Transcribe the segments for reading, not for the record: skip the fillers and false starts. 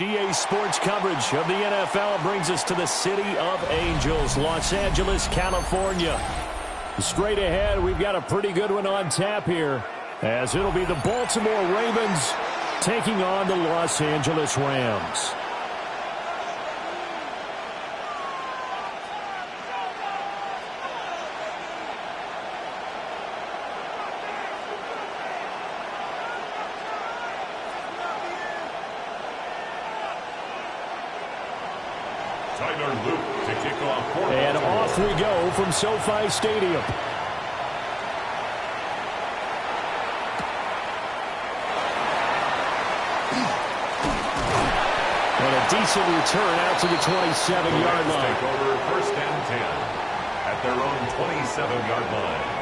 EA Sports coverage of the NFL brings us to the City of Angels, Los Angeles, California. Straight ahead, we've got a pretty good one on tap here, as it'll be the Baltimore Ravens taking on the Los Angeles Rams. And off we go from SoFi Stadium. And a decent return out to the 27-yard line. Take over 1st and 10 at their own 27-yard line.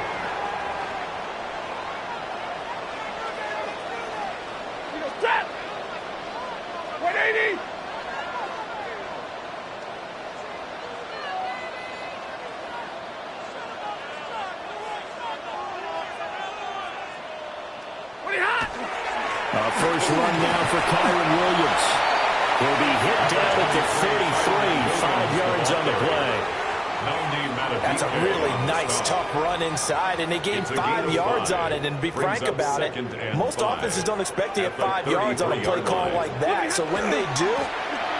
First run now for Kyron Williams. He'll be hit down at the 33, 5 yards on the play. That's a really nice, tough run inside, and they gained 5 yards on it. And to be frank about it, most offenses don't expect to get 5 yards on a play call like that. So when they do,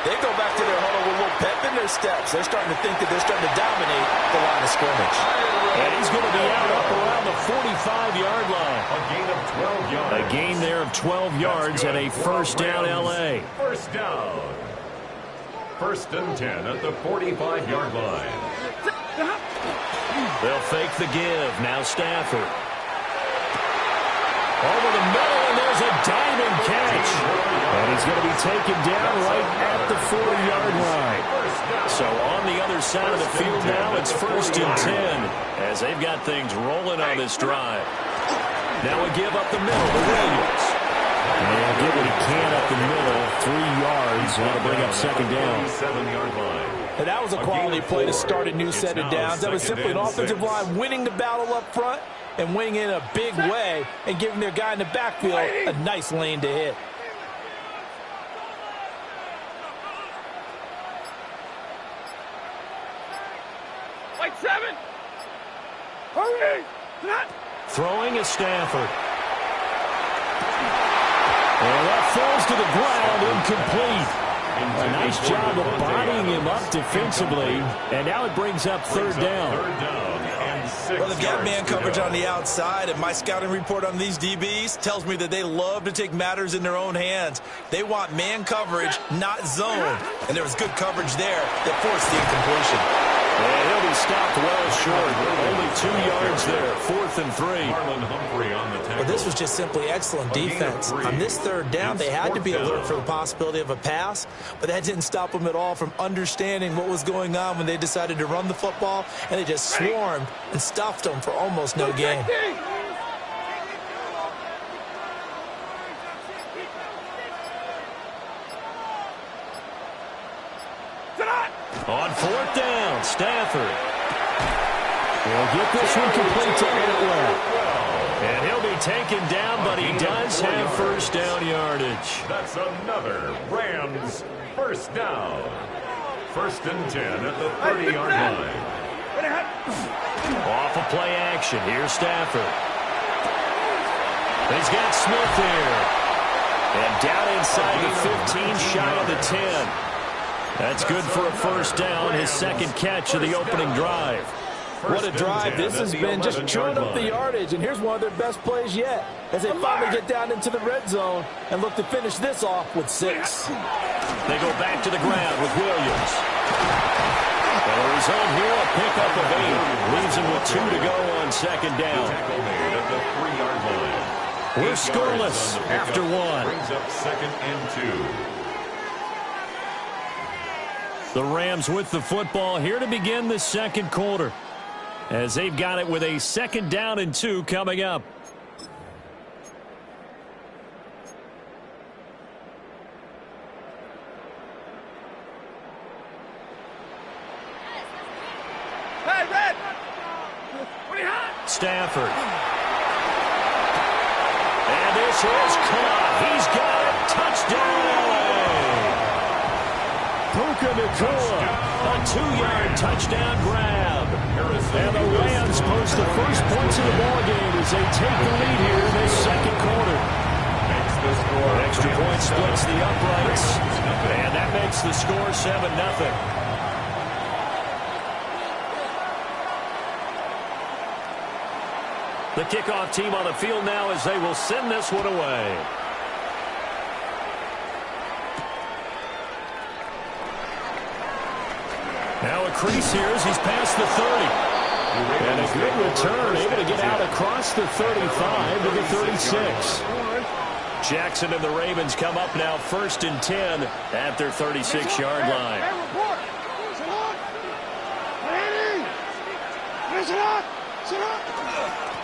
they go back to their huddle with a little pep in their steps. They're starting to think that they're starting to dominate the line of scrimmage. And he's going to be out up around the 45-yard line. A gain of 12 yards. A gain there of 12 yards and a first down L.A. First down. 1st and 10 at the 45-yard line. They'll fake the give. Now Stafford. Over the middle, and there's a diving catch. And he's going to be taken down right at the 40-yard line. So on the other side of the field now, it's 1st and 10 as they've got things rolling on this drive. Now a give up the middle to Williams. And he'll get what he can up the middle, 3 yards, and that'll bring up 2nd down. 7-yard line. And that was a quality play to start a new set of downs. That was simply an offensive line winning the battle up front and winning in a big way and giving their guy in the backfield a nice lane to hit. Like 7. Hurry! Throwing is Stafford. And that falls to the ground, incomplete. A nice job of bodying him up defensively, and now it brings up 3rd down. Well, they've got man coverage on the outside, and my scouting report on these DBs tells me that they love to take matters in their own hands. They want man coverage, not zone, and there was good coverage there that forced the incompletion. And he'll be stopped well short. Only 2 yards there, 4th and 3. But this was just simply excellent defense. On this 3rd down, they had to be alert for the possibility of a pass, but that didn't stop them at all from understanding what was going on when they decided to run the football, and they just swarmed and stuffed them for almost no gain. On 4th down, Stafford. He'll get this one complete to Antler. And he'll be taken down, but he does have 1st down yardage. That's another Rams 1st down. 1st and 10 at the 30-yard line. Off of play action. Here's Stafford. He's got Smith here. And down inside the 15, shy of the 10. That's good for a 1st down, his 2nd catch of the opening drive. What a drive this has been, just chewing up the yardage, and here's one of their best plays yet as they finally get down into the red zone and look to finish this off with 6. They go back to the ground with Williams. And the result here, a pickup of 8. Leaves him with 2 to go on 2nd down. We're scoreless after 1. Brings up 2nd and 2. The Rams with the football here to begin the 2nd quarter, as they've got it with a 2nd down and 2 coming up. Hey, Red! Stafford. And this is caught. He's got it. Touchdown, LA. Puka Nacua. A 2-yard touchdown grab. And the Rams post the first points of the ballgame as they take the lead here in this second quarter. An extra point splits the uprights. And that makes the score 7-0. The kickoff team on the field now as they will send this one away. Now a crease here as he's past the 30. And a good return, able to get out across the 35 to the 36. Jackson and the Ravens come up now 1st and 10 at their 36-yard line.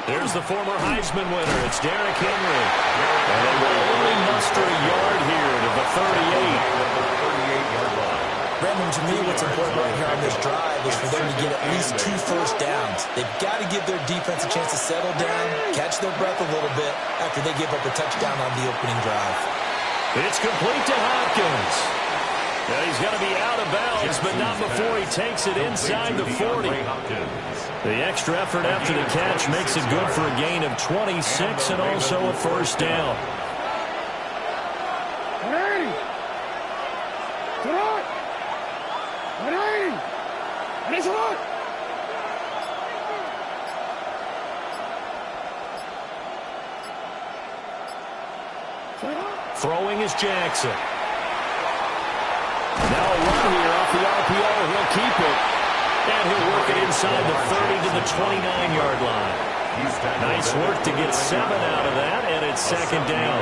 There's the former Heisman winner. It's Derrick Henry. And they will only muster a yard here to the 38-yard line. Brandon, to me, what's important right here on this drive is for them to get at least 2 first downs. They've got to give their defense a chance to settle down, catch their breath a little bit after they give up a touchdown on the opening drive. It's complete to Hopkins. Now he's going to be out of bounds, but not before he takes it inside the 40. The extra effort after the catch makes it good for a gain of 26 and also a first down. Throwing is Jackson. Now a run here off the RPO. He'll keep it. And he'll work it inside the 30 to the 29-yard line. Nice work to get 7 out of that, and it's second down.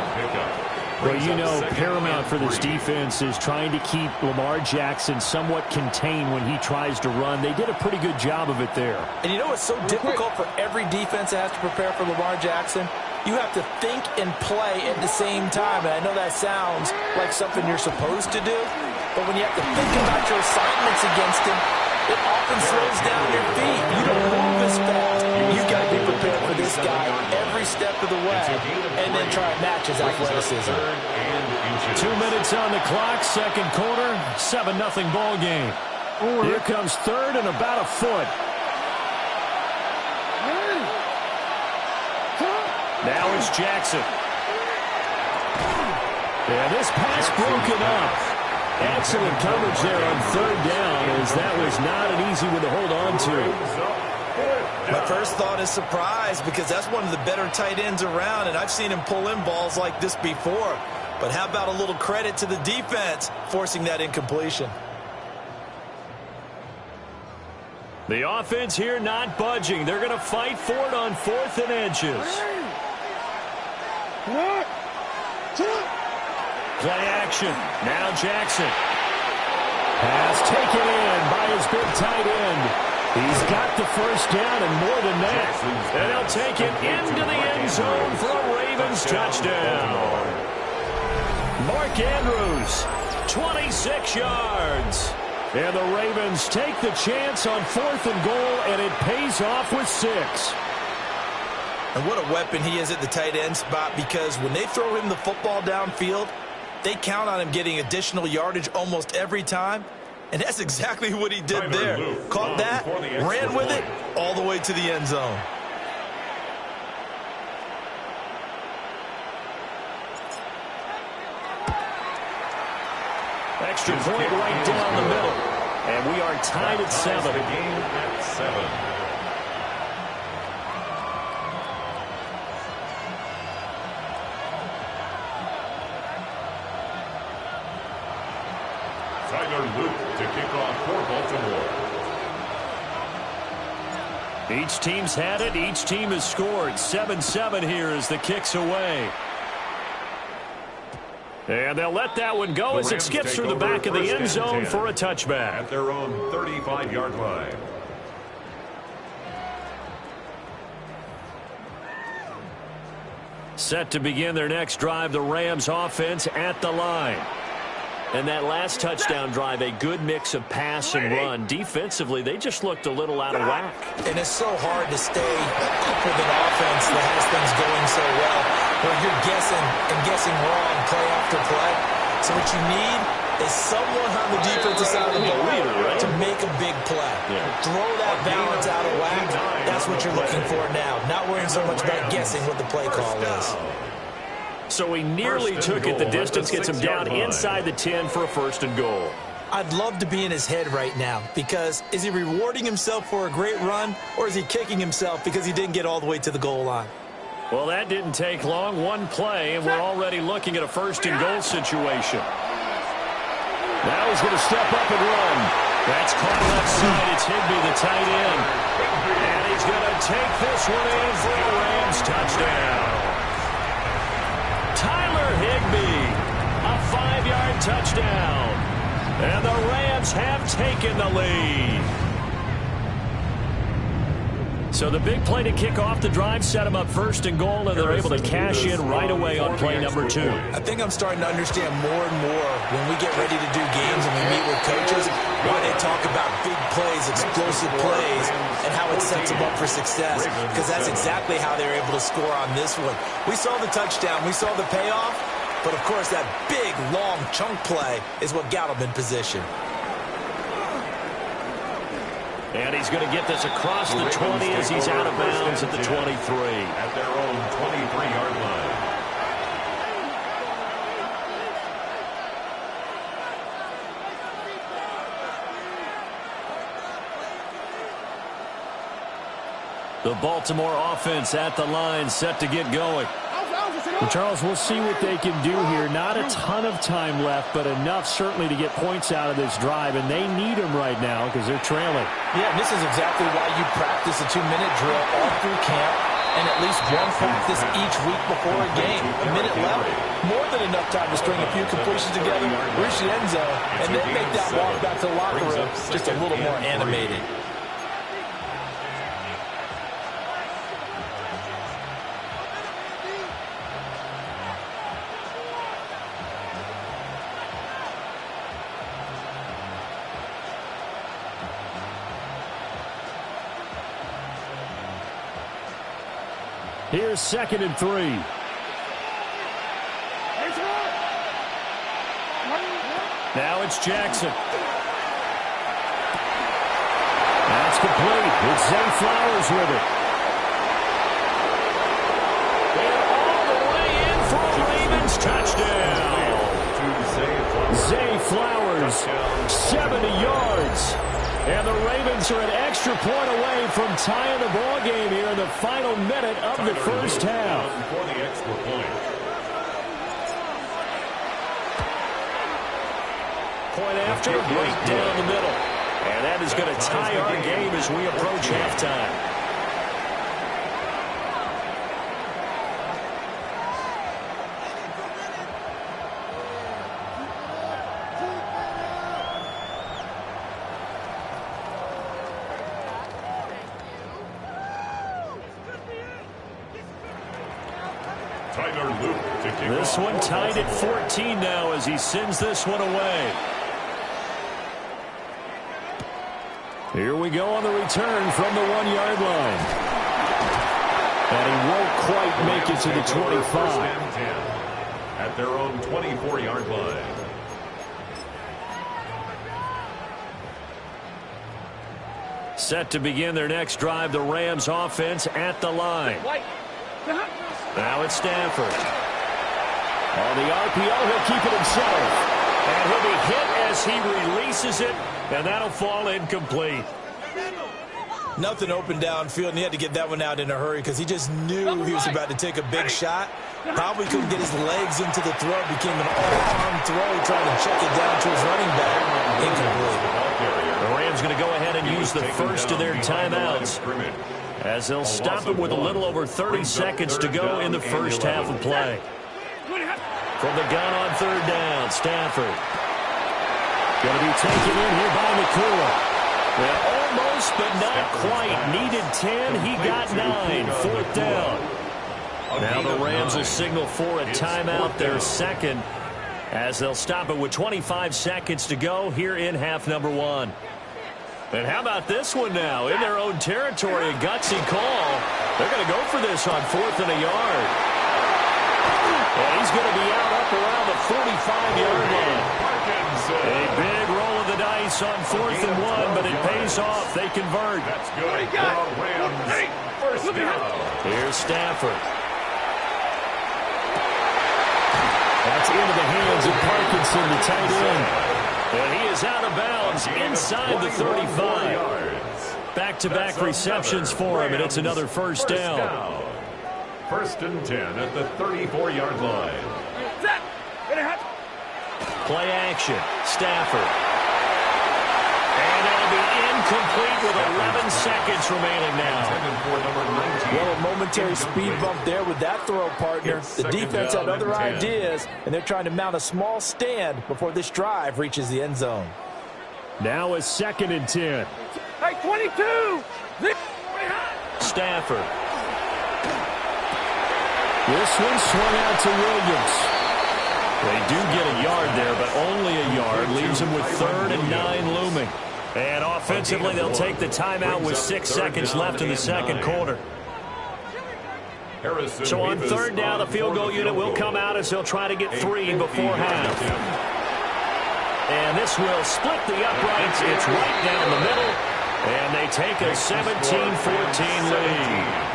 Well, you know, paramount for this defense is trying to keep Lamar Jackson somewhat contained when he tries to run. They did a pretty good job of it there. And you know what's so difficult for every defense that has to prepare for Lamar Jackson? You have to think and play at the same time. And I know that sounds like something you're supposed to do, but when you have to think about your assignments against him, it often slows down your feet. You don't move as fast. You've got to be prepared for this guy every step of the way and then try and match his athleticism. 2 minutes on the clock, second quarter, 7-0 ball game. Here comes third and about a foot. Now it's Jackson. And this pass broken up. Excellent coverage there on third down, as that was not an easy one to hold on to. My first thought is surprise, because that's one of the better tight ends around, and I've seen him pull in balls like this before. But how about a little credit to the defense forcing that incompletion? The offense here not budging. They're going to fight for it on 4th and inches. Play action. Now Jackson. Pass taken in by his big tight end. He's got the first down and more than that. And he'll take it into the end zone for a Ravens touchdown. Mark Andrews, 26 yards. And the Ravens take the chance on 4th and goal, and it pays off with 6. And what a weapon he is at the tight end spot, because when they throw him the football downfield, they count on him getting additional yardage almost every time. And that's exactly what he did there. Caught that, ran with it, all the way to the end zone. Extra point right down the middle. And we are tied at 7. The game at 7. To kick off for Baltimore. Each team's had it. Each team has scored. 7-7 here as the kick's away. And they'll let that one go as it skips through the back of the end zone for a touchback. At their own 35-yard line. Set to begin their next drive, the Rams offense at the line. And that last touchdown drive, a good mix of pass and run. Defensively, they just looked a little out of whack. And it's so hard to stay up with an offense that has things going so well, where you're guessing and guessing wrong play after play. So what you need is someone on the defensive side of the ball to make a big play. Throw that balance out of whack. That's what you're looking for now. Not worrying so much about guessing what the play call is. So he nearly took it. The distance gets him down inside the 10 for a first and goal. I'd love to be in his head right now, because is he rewarding himself for a great run, or is he kicking himself because he didn't get all the way to the goal line? Well, that didn't take long. One play, and we're already looking at a first and goal situation. Now he's going to step up and run. That's caught left side. It's Higbee, the tight end. And he's going to take this one in for a Rams touchdown. Tyler Higbee, a 5-yard touchdown. And the Rams have taken the lead. So the big play to kick off the drive set them up first and goal, and they're able to cash in right away on play number 2. I think I'm starting to understand more and more when we get ready to do games and we meet with coaches why they talk about big plays, explosive plays, and how it sets them up for success, because that's exactly how they're able to score on this one. We saw the touchdown. We saw the payoff. But, of course, that big, long chunk play is what got him in position. And he's going to get this across the 20 as he's out of bounds at the 23. At their own 23-yard line. The Baltimore offense at the line, set to get going. Well, Charles, we'll see what they can do here. Not a ton of time left, but enough certainly to get points out of this drive, and they need them right now because they're trailing. Yeah, and this is exactly why you practice a 2-minute drill all through camp and at least one practice each week before a game. A minute left, more than enough time to string a few completions together, reach the end zone, and then make that walk back to the locker room just a little more animated. Here's 2nd and 3. Now it's Jackson. That's complete. It's Zay Flowers with it. And all the way in for a Ravens touchdown. Zay Flowers, 70 yards. And the Ravens are an extra point away from tying the ball game here in the final minute of the first half. For the extra point. Point after, right down the middle. And that is going to tie our game as we approach halftime. This one tied at 14 now as he sends this one away. Here we go on the return from the 1-yard line. And he won't quite make it to the 25. At their own 24-yard line. Set to begin their next drive, the Rams offense at the line. Now it's Stanford. On the RPO, he'll keep it himself. And he'll be hit as he releases it, and that'll fall incomplete. Nothing open downfield, and he had to get that one out in a hurry because he just knew he was about to take a big shot. Probably couldn't get his legs into the throw. Became an all-arm throw, trying to check it down to his running back. Incomplete. The Rams going to go ahead and use the first of their timeouts, as they'll stop it with a little over 30 seconds to go in the first half of play. From the gun on third down, Stanford. Going to be taken in here by Nakua. Well, almost, but not quite. Needed 10. He got 9. Fourth down. Now the Rams will signal for a timeout, their second, as they'll stop it with 25 seconds to go here in half number 1. And how about this one now? In their own territory, a gutsy call. They're going to go for this on 4th and a yard. And he's going to be out up around the 45-yard line. A big roll of the dice on 4th and 1, but it pays off. They convert. That's good. Rams. First down. Here's Stafford. That's into the hands of Parkinson, the tight end. And he is out of bounds inside the 35. Back-to-back receptions for him, and it's another first down. First and 10 at the 34-yard line. Play action. Stafford. And it'll be incomplete with 11 seconds remaining now. Well, a momentary speed bump there with that throw, partner. The defense had other ideas, and they're trying to mount a small stand before this drive reaches the end zone. Now a 2nd and 10. Hey, 22! Stafford. This one swung out to Williams. They do get a yard there, but only a yard. Leaves them with 3rd and 9 looming. And offensively, they'll take the timeout with 6 seconds left in the second quarter. So on 3rd down, the field goal unit will come out as they'll try to get 3 before half. And this will split the uprights. It's right down the middle. And they take a 17-14 lead.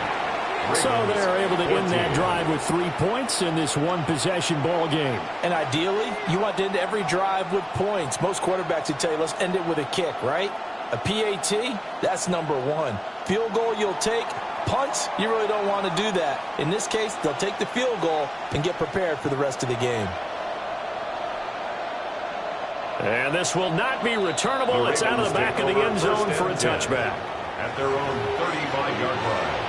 So they're able to end that drive with 3 points in this one-possession ball game. And ideally, you want to end every drive with points. Most quarterbacks would tell you, let's end it with a kick, right? A PAT, that's number 1. Field goal you'll take. Punts, you really don't want to do that. In this case, they'll take the field goal and get prepared for the rest of the game. And this will not be returnable. It's out of the back of the end zone for a touchback. At their own 35-yard line.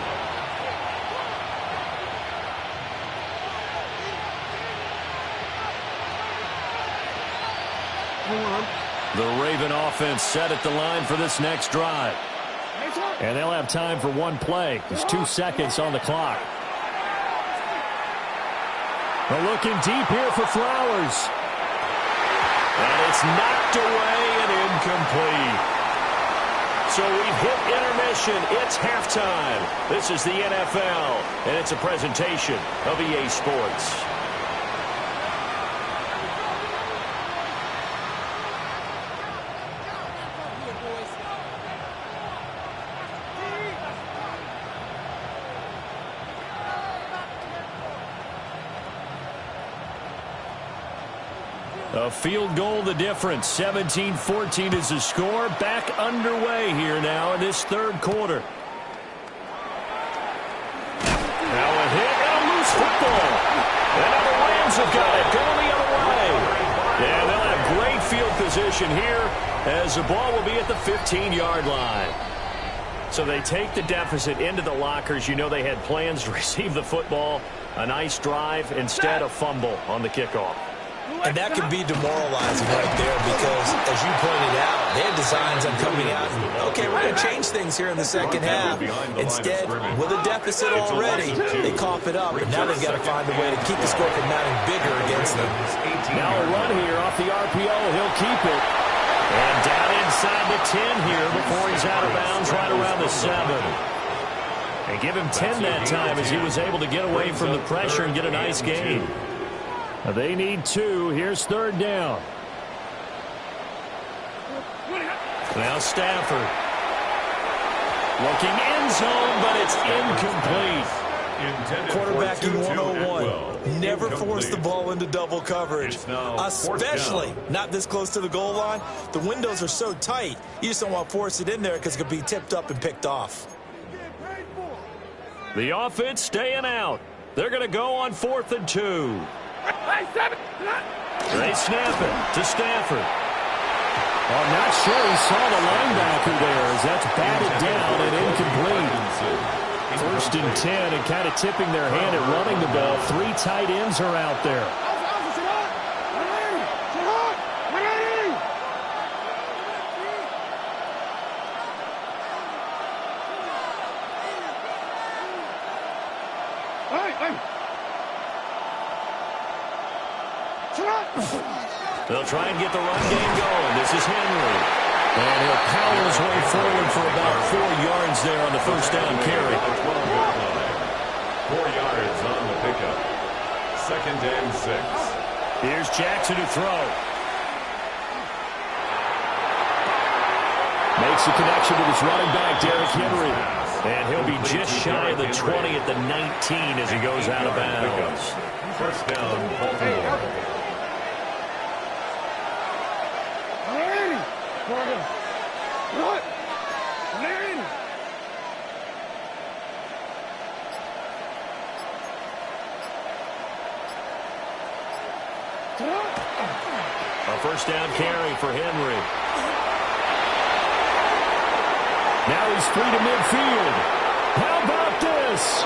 The Raven offense set at the line for this next drive. And they'll have time for one play. There's 2 seconds on the clock. They're looking deep here for Flowers. And it's knocked away and incomplete. So we've hit intermission. It's halftime. This is the NFL, and it's a presentation of EA Sports. A field goal the difference. 17-14 is the score. Back underway here now in this 3rd quarter. Now a hit and a loose football. And now the Rams have got it. Going the other way. Yeah, they'll have great field position here as the ball will be at the 15-yard line. So they take the deficit into the lockers. You know they had plans to receive the football. A nice drive. Instead, a fumble on the kickoff. And that can be demoralizing right there because, as you pointed out, they had designs on coming out. Okay, we're going to change things here in the second half. Instead, with a deficit already, they cough it up. And now they've got to find a way to keep the score from mounting bigger against them. Now a run here off the RPO. He'll keep it. And down inside the 10 here before he's out of bounds right around the 7. And give him 10 that time as he was able to get away from the pressure and get a nice gain. They need 2. Here's 3rd down. Now Stafford. Looking end zone, but it's incomplete. Quarterbacking 101. Never force the ball into double coverage. Especially not this close to the goal line. The windows are so tight, you just don't want to force it in there because it could be tipped up and picked off. The offense staying out. They're going to go on 4th and 2. They snap it to Stafford. I'm not sure he saw the linebacker there as that's batted down and incomplete. 1st and 10 and kind of tipping their hand at running the ball. 3 tight ends are out there. They'll try and get the run game going. This is Henry. And he'll power his way forward for about 4 yards there on the 1st down carry. 4 yards on the pickup. and 6. Here's Jackson to throw. Makes the connection with his running back, Derrick Henry. And he'll be just shy of the 20 at the 19 as he goes out of bounds. First down, Baltimore. A first down carry for Henry. Now he's free to midfield. How about this?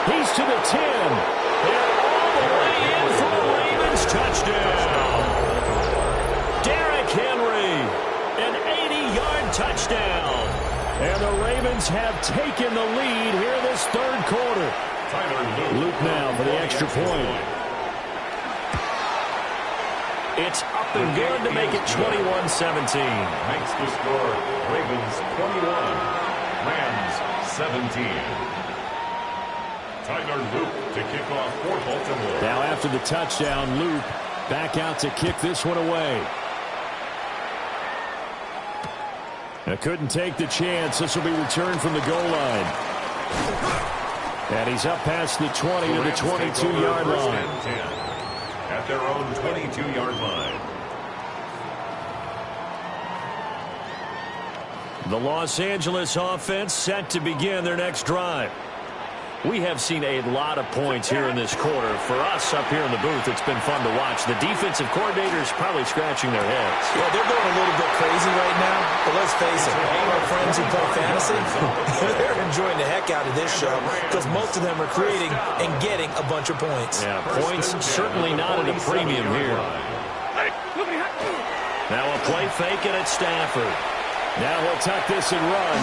He's to the 10. And all the way in for the Ravens touchdown. Derrick Henry, an 80-yard touchdown. And the Ravens have taken the lead here in this third quarter. Luke now for the extra point. It's up and good to make it 21-17. Makes the score Ravens 21, Rams 17. Tyler Luke to kick off for Baltimore. Now after the touchdown, Luke back out to kick this one away. Couldn't take the chance. This will be returned from the goal line. And he's up past the 20 to the 22-yard line. At their own 22-yard line. The Los Angeles offense set to begin their next drive. We have seen a lot of points here in this quarter. For us up here in the booth, it's been fun to watch. The defensive coordinators probably scratching their heads. Yeah, they're going a little bit crazy right now. But let's face it, all our friends who play fantasy, they're enjoying the heck out of this show because most of them are creating and getting a bunch of points. Yeah, points certainly not at a premium here. Now a play fake and it's Stafford. Now he'll tuck this and run.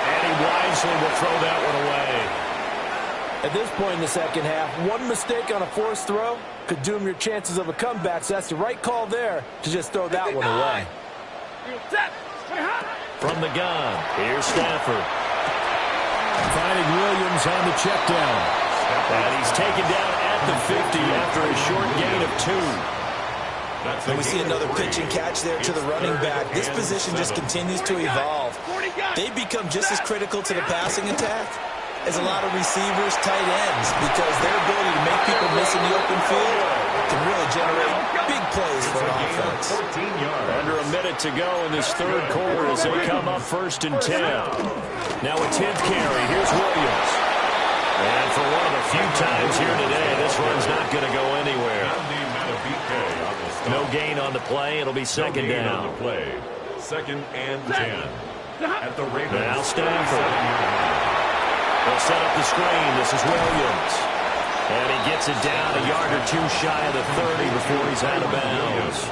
And he wisely will throw that one away. At this point in the second half, one mistake on a forced throw could doom your chances of a comeback, so that's the right call there to just throw that one away. From the gun, here's Stafford. Finding Williams on the check down. And he's taken down at the 50 after a short gain of 2. And we see another pitch and catch there to the running back. This position just continues to evolve. They become just as critical to the passing attack as a lot of receivers, tight ends, because their ability to make people miss in the open field can really generate big plays for an offense. Under a minute to go in this third quarter as they come up 1st and 10. Now a 10th carry. Here's Williams. And for one of the few times here today, this run's not going to go anywhere. No gain on the play. It'll be second down. On the play. 2nd and 10. At the Ravens. Now Stafford. They'll set up the screen. This is Williams. And he gets it down a yard or 2 shy of the 30 before he's out of bounds.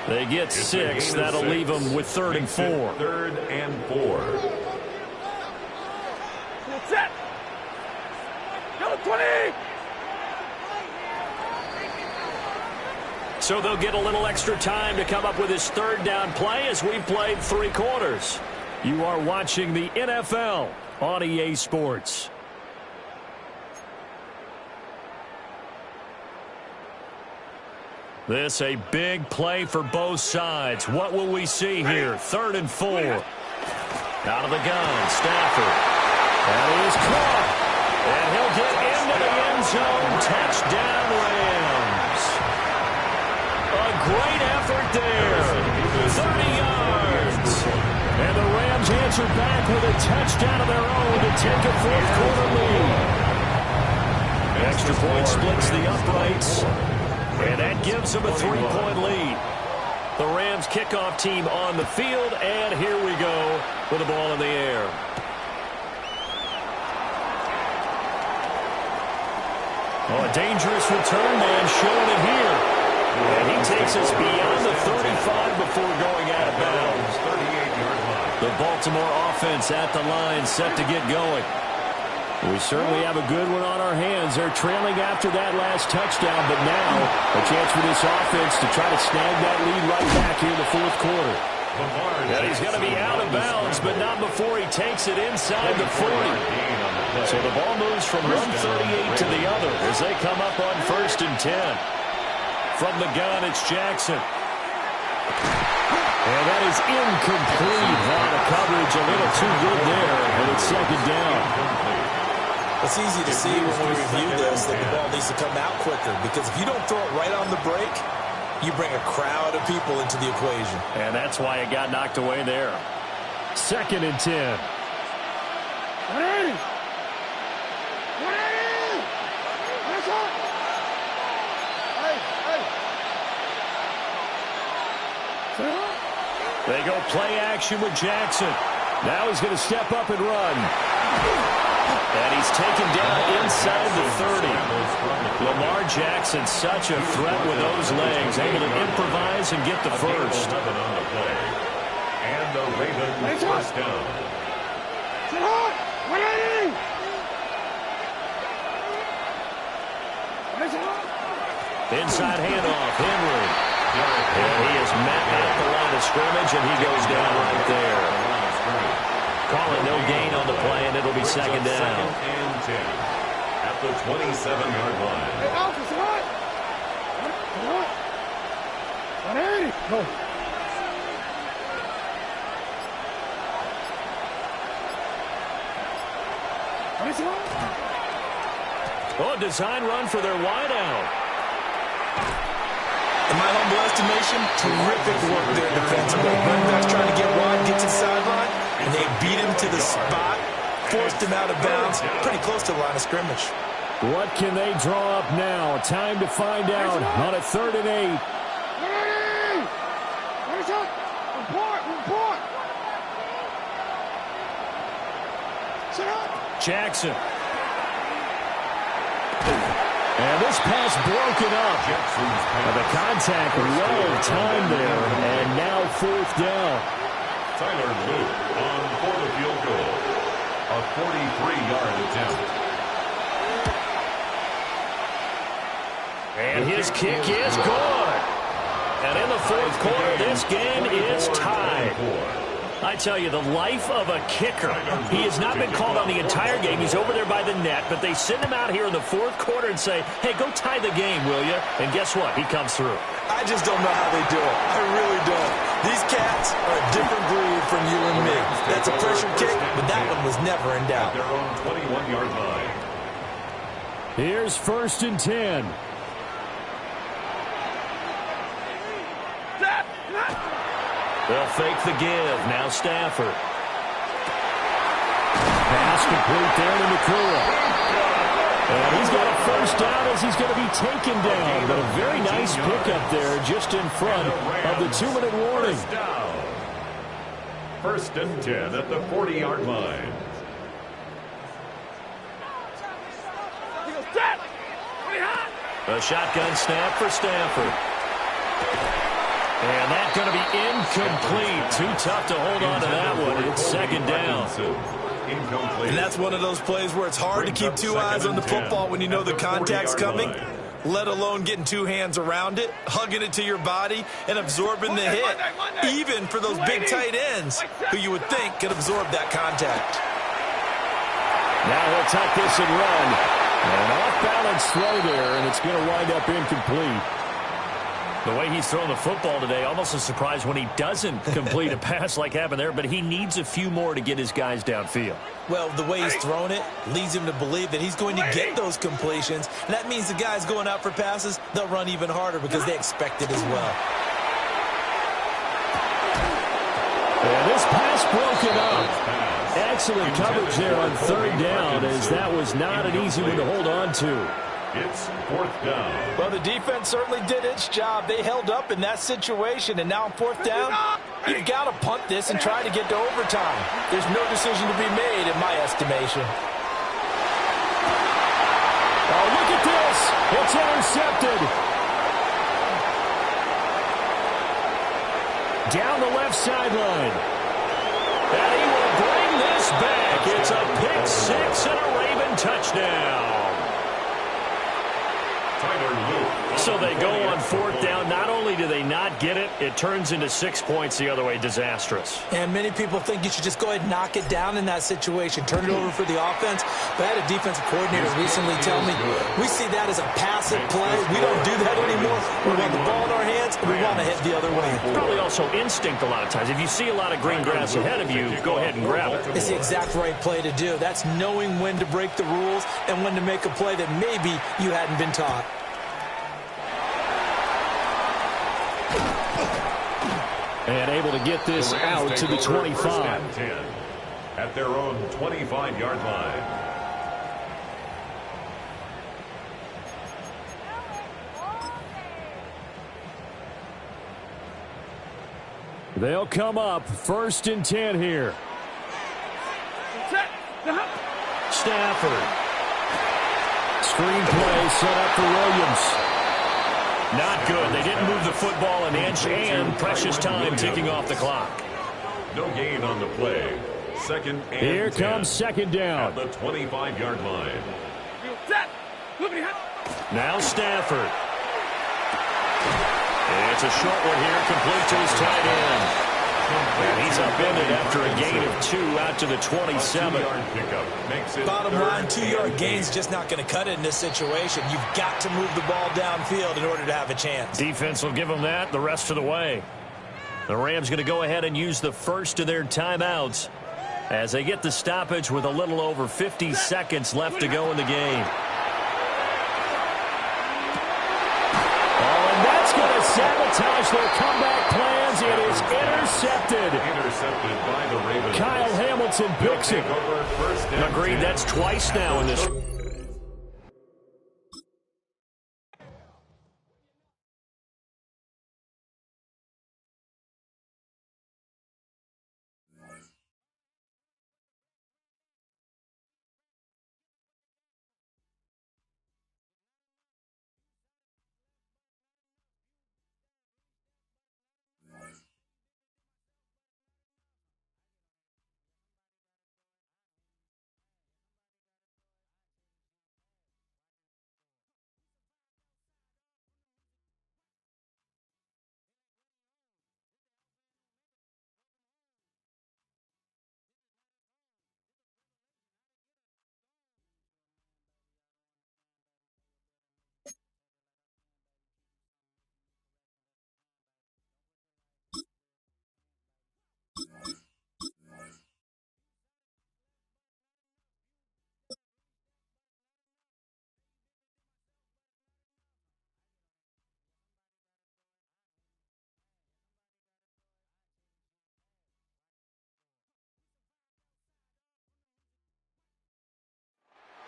They get 6. That'll leave them with 3rd and 4. 3rd and 4. Set. Go 20. So they'll get a little extra time to come up with his 3rd down play as we've played 3 quarters. You are watching the NFL on EA Sports. This a big play for both sides. What will we see here? 3rd and 4. Out of the gun, Stafford. And he is caught. And he'll get into the end zone. Touchdown, Rams. A great effort there. 30 yards. And the Rams answer back with a touchdown of their own to take a 4th quarter lead. Extra point splits the uprights. And that gives them a 3-point lead. The Rams kickoff team on the field. And here we go with the ball in the air. Oh, a dangerous return man showing it here. And he takes us beyond the 35 before going out of bounds. 38-yard line. The Baltimore offense at the line set to get going. We certainly have a good one on our hands. They're trailing after that last touchdown, but now a chance for this offense to try to snag that lead right back here in the 4th quarter. And he's going to be out of bounds, but not before he takes it inside the 40. So the ball moves from one 38 to the other as they come up on 1st and 10. From the gun, it's Jackson. And that is incomplete. Out of coverage, a little too good there, and it's 2nd down. It's easy to see when we review this that the ball needs to come out quicker, because if you don't throw it right on the break, you bring a crowd of people into the equation. And that's why it got knocked away there. 2nd and 10. They go play action with Jackson. Now he's going to step up and run. And he's taken down inside the 30. Lamar Jackson, such a threat with those legs, able to improvise and get the first. And the Ravens first down. Inside handoff, Henry. And he is met at the line of scrimmage, and he goes down right there. Call it no gain on the play, and it'll be 2nd down. And 10 at the 27-yard line. Oh, design run for their wideout. In my humble estimation, terrific work there defensively. Running back's trying to get wide, get to the sideline, and they beat him to the spot, forced him out of bounds, pretty close to the line of scrimmage. What can they draw up now? Time to find out on a 3rd and 8. Jackson. And this pass broken up. And the contact well timed there. And now 4th down. Tyler Luke on for the field goal. A 43-yard attempt. And his kick is good. And in the 4th quarter, this game is tied. I tell you, the life of a kicker. He has not been called on the entire game. He's over there by the net, but they send him out here in the 4th quarter and say, hey, go tie the game, will you? And guess what? He comes through. I just don't know how they do it. I really don't. These cats are a different breed from you and me. That's a pressure kick, but that one was never in doubt. Their own 21-yard line. Here's 1st and 10. They'll fake the give. Now Stafford. Pass complete there to Nakua. And he's got a 1st down as he's going to be taken down. But a very nice pickup there just in front of the 2-minute warning. 1st and 10 at the 40-yard line. A shotgun snap for Stafford. And that's going to be incomplete. Too tough to hold on to that one. It's 2nd down. And that's one of those plays where it's hard to keep 2 eyes on the football when you know the contact's coming, let alone getting 2 hands around it, hugging it to your body, and absorbing the hit, even for those big tight ends who you would think could absorb that contact. Now he'll tuck this and run. An off-balance throw there, and it's going to wind up incomplete. The way he's throwing the football today, almost a surprise when he doesn't complete a pass like happened there, but he needs a few more to get his guys downfield. Well, the way he's thrown it leads him to believe that he's going to get those completions, and that means the guys going out for passes, they'll run even harder because they expect it as well. And this pass broken up. Excellent coverage there on 3rd down, as that was not an easy one to hold on to. It's 4th down. Well, the defense certainly did its job. They held up in that situation, and now on 4th down, you've got to punt this and try to get to overtime. There's no decision to be made in my estimation. Oh, look at this. It's intercepted. Down the left sideline. And he will bring this back. It's a pick 6 and a Raven touchdown. So they go on fourth down. Not only do they not get it, it turns into 6 points the other way. Disastrous. And many people think you should just go ahead and knock it down in that situation. Turn it over for the offense. But I had a defensive coordinator recently tell me, we see that as a passive play. We don't do that anymore. We want the ball in our hands, and we want to head the other way. Probably also instinct a lot of times. If you see a lot of green grass ahead of you, go ahead and grab it. It's the exact right play to do. That's knowing when to break the rules and when to make a play that maybe you hadn't been taught. And able to get this out to the 25. At their own 25-yard line. They'll come up 1st and 10 here. Stafford. Screen play set up for Williams. Not good. They didn't move the football an inch, and precious time ticking off the clock. No gain on the play. 2nd and 10. Here comes 2nd down. At the 25-yard line. Now Stafford. It's a short one here, complete to his tight end. And he's upended after a gain of 2 out to the 27. Bottom line, 2-yard gain's just not going to cut it in this situation. You've got to move the ball downfield in order to have a chance. Defense will give them that the rest of the way. The Rams going to go ahead and use the first of their timeouts as they get the stoppage with a little over 50 seconds left to go in the game. Oh, and that's going to sabotage their comeback plans. It is intercepted. Intercepted by the Ravens. Kyle Hamilton picks it. Agreed, that's twice now in this.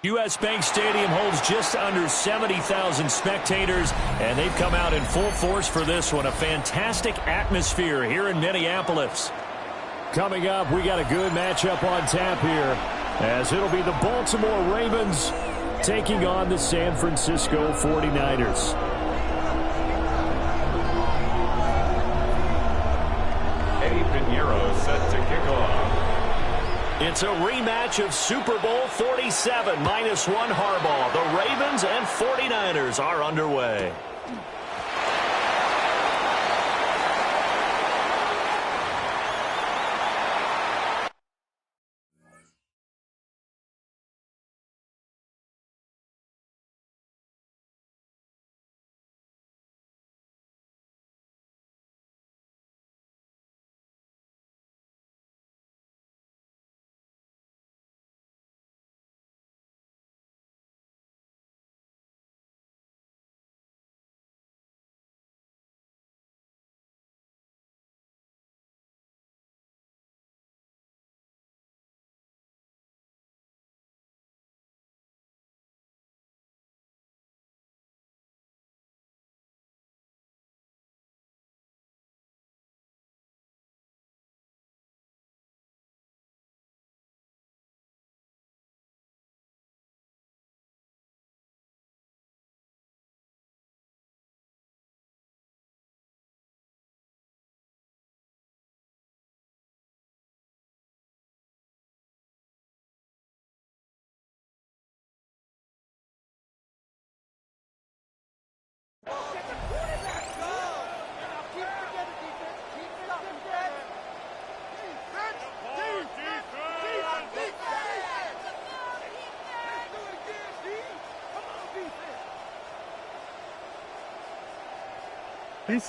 U.S. Bank Stadium holds just under 70,000 spectators, and they've come out in full force for this one. A fantastic atmosphere here in Minneapolis. Coming up, we got a good matchup on tap here, as it'll be the Baltimore Ravens taking on the San Francisco 49ers. Eddie Pinheiro set to kick off. It's a rematch of Super Bowl 47 -1 Harbaugh. The Ravens and 49ers are underway.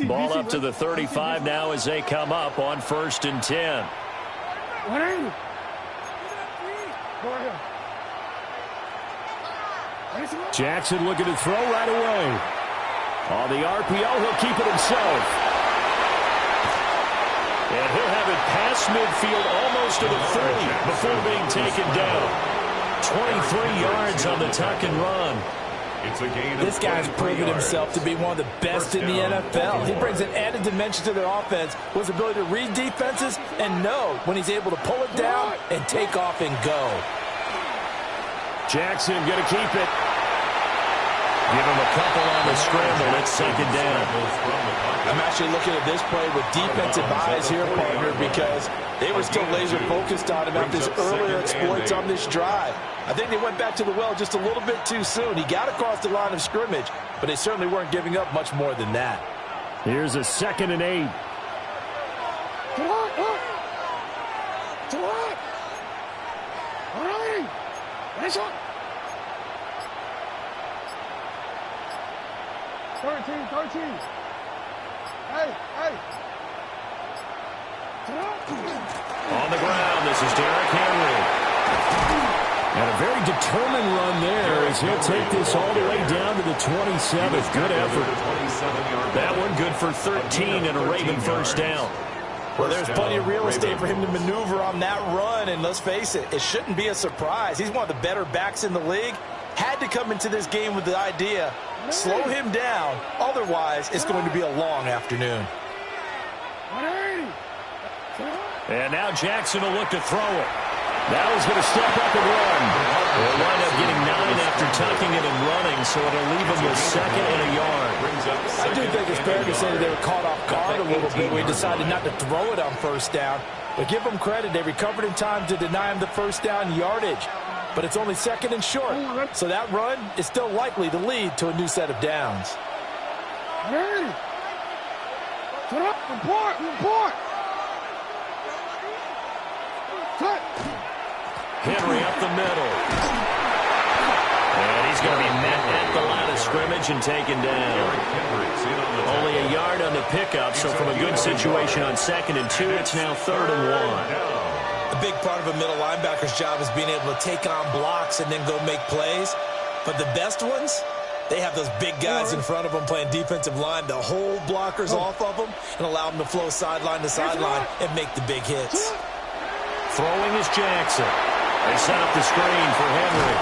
Ball up to the 35 now as they come up on 1st and 10. Jackson looking to throw right away. On the RPO, he'll keep it himself. And he'll have it past midfield almost to the 30 before being taken down. 23 yards on the tuck and run. This guy's proven himself to be one of the best in the NFL. He brings an added dimension to their offense with his ability to read defenses and know when he's able to pull it down and take off and go. Jackson going to keep it. Give him a couple on the scramble. It's 2nd down. I'm actually looking at this play with defensive eyes here, partner, because they were still laser focused on him after his earlier exploits on this drive. I think they went back to the well just a little bit too soon. He got across the line of scrimmage, but they certainly weren't giving up much more than that. Here's a 2nd and 8. On the ground, this is Derrick Henry. And a very determined run there as he'll take this all the way down to the 27th. Good effort. That one good for 13 and a Raven 1st down. Well, there's plenty of real estate for him to maneuver on that run, and let's face it, it shouldn't be a surprise. He's one of the better backs in the league. Had to come into this game with the idea, slow him down, otherwise it's going to be a long afternoon. And now Jackson will look to throw it. Now he's going to step up and run. He'll wind up getting 9 after tucking it and running, so it'll leave him with 2nd and a yard. I do think it's fair to say that they were caught off guard a little bit when he decided not to throw it on 1st down. But give them credit, they recovered in time to deny him the 1st down yardage. But it's only 2nd and short, so that run is still likely to lead to a new set of downs. Henry up the middle. And he's going to be met at the line of scrimmage and taken down. Only a yard on the pickup, so from a good situation on 2nd and 2, it's now 3rd and 1. A big part of a middle linebacker's job is being able to take on blocks and then go make plays. But the best ones, they have those big guys in front of them playing defensive line to hold blockers off of them and allow them to flow sideline to sideline and make the big hits. Throwing is Jackson. They set up the screen for Henry.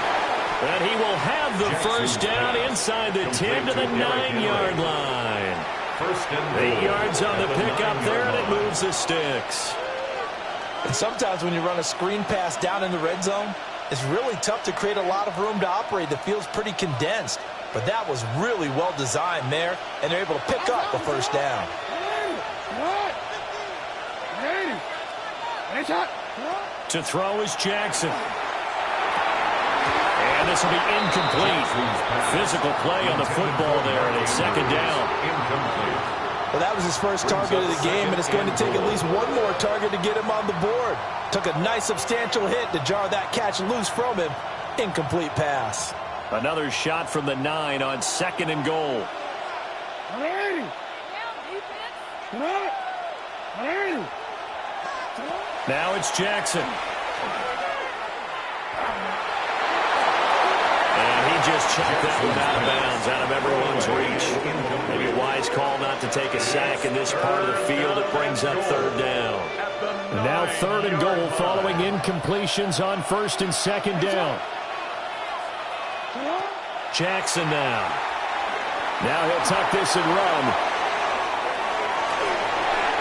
And he will have the 1st down inside the 10 to the 9-yard line. 8 yards on the pickup there, and it moves the sticks. And sometimes when you run a screen pass down in the red zone, it's really tough to create a lot of room to operate. The field's pretty condensed. But that was really well designed there, and they're able to pick up the 1st down. To throw is Jackson. And this will be incomplete. Physical play on the football there, and it's 2nd down. Well, that was his first target of the game, and it's going to take at least one more target to get him on the board. Took a nice substantial hit to jar that catch loose from him. Incomplete pass. Another shot from the 9 on 2nd and goal. Now it's Jackson. And he just checked that one out of bounds, out of everyone's reach. Maybe a wise call not to take a sack in this part of the field. It brings up 3rd down. And now 3rd and goal following incompletions on 1st and 2nd down. Jackson now. Now he'll tuck this and run.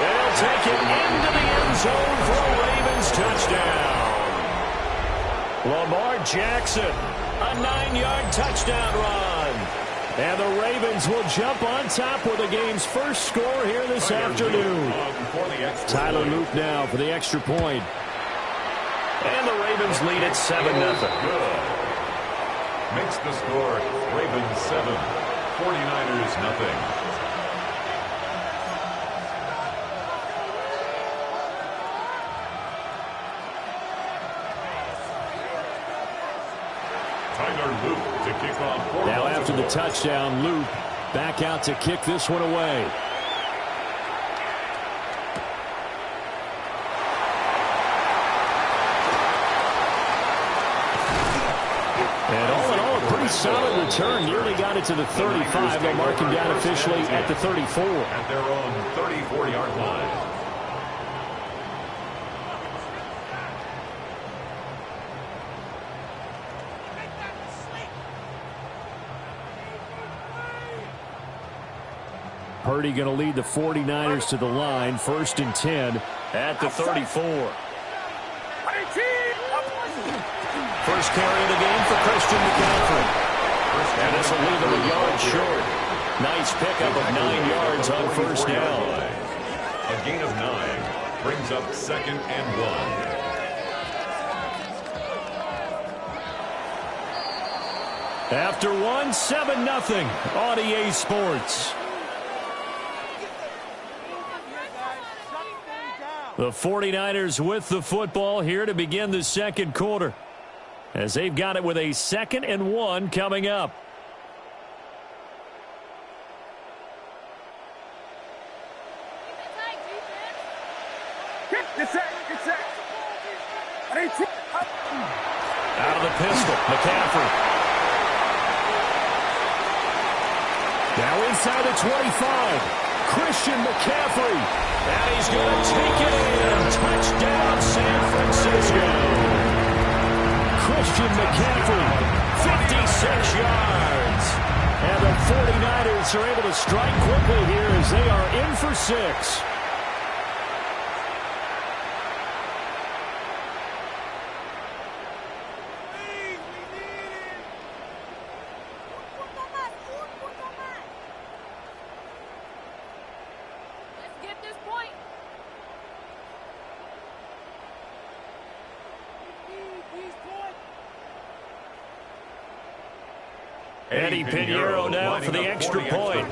And he'll take it into the end zone for a Ravens touchdown. Lamar Jackson, a 9-yard touchdown run. And the Ravens will jump on top with the game's first score here this afternoon. Tyler Luke now for the extra point. And the Ravens lead at 7-0. Makes the score Ravens 7, 49ers nothing. To kick off. Now after the touchdown, Luke back out to kick this one away. And all in all, a pretty solid return. Nearly got it to the 35. They'll mark him down officially at the 34. At their own 34-yard line. Purdy going to lead the 49ers to the line. 1st and 10 at the 34. First carry of the game for Christian McCaffrey. And this will leave him a yard short. Nice pickup of 9 yards on first down. A gain of 9 brings up 2nd and 1. After 7-0 on EA Sports. The 49ers with the football here to begin the second quarter, as they've got it with a 2nd and 1 coming up. Out of the pistol, McCaffrey. Now inside the 25. Christian McCaffrey. And he's going to take it in. Touchdown, San Francisco. Christian McCaffrey, 56 yards. And the 49ers are able to strike quickly here as they are in for 6. Eddie Pinheiro now for the extra point.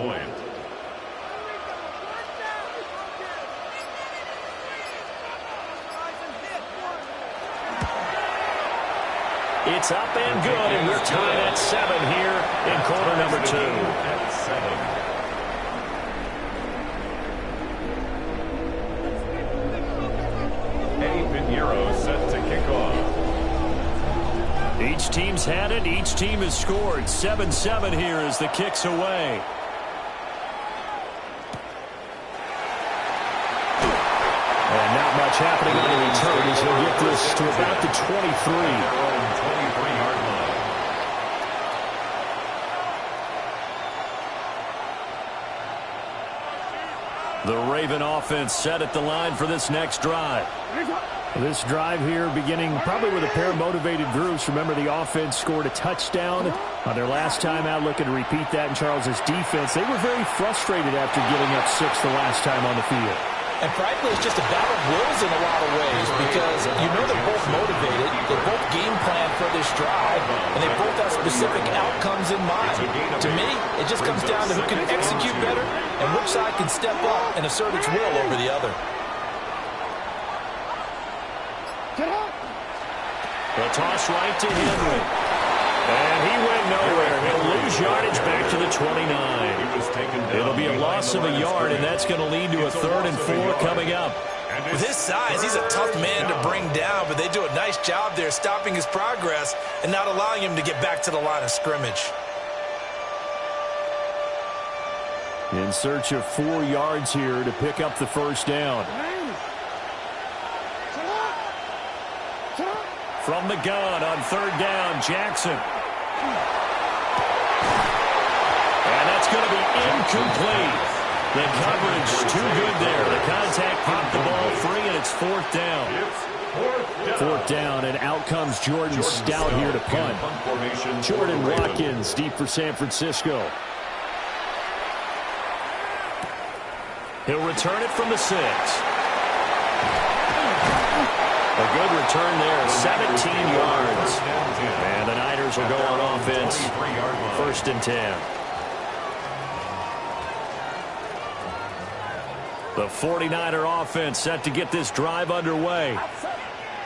It's up and good, and we're tied at 7 here in quarter number 2. At 7. Eddie Pinheiro set to kick off. Each team's had it. Each team has scored. 7-7 here as the kick's away. And not much happening on the return as he'll get this to about the 23. Their own 23-yard line. The Raven offense set at the line for this next drive. This drive here beginning probably with a pair of motivated groups. Remember, the offense scored a touchdown on their last time out, looking to repeat that in Charles's defense. They were very frustrated after giving up 6 the last time on the field. And frankly, it's just a battle of wills in a lot of ways because you know they're both motivated, they both game plan for this drive, and they both have specific outcomes in mind. To me, it just comes down to who can execute better and which side can step up and assert its will over the other. The toss right to Henry. And he went nowhere. He'll lose yardage back to the 29. It'll be a loss of a yard, and that's going to lead to a 3rd and 4 coming up. With his size, he's a tough man to bring down, but they do a nice job there stopping his progress and not allowing him to get back to the line of scrimmage. In search of 4 yards here to pick up the first down. From the gun on 3rd down, Jackson. And that's going to be incomplete. The coverage too good there. The contact popped the ball free, and it's 4th down. 4th down, and out comes Jordan Stout here to punt. Jordan Watkins deep for San Francisco. He'll return it from the 6. A good return there, 17 yards. And the Niners will go on offense, 1st and 10. The 49er offense set to get this drive underway.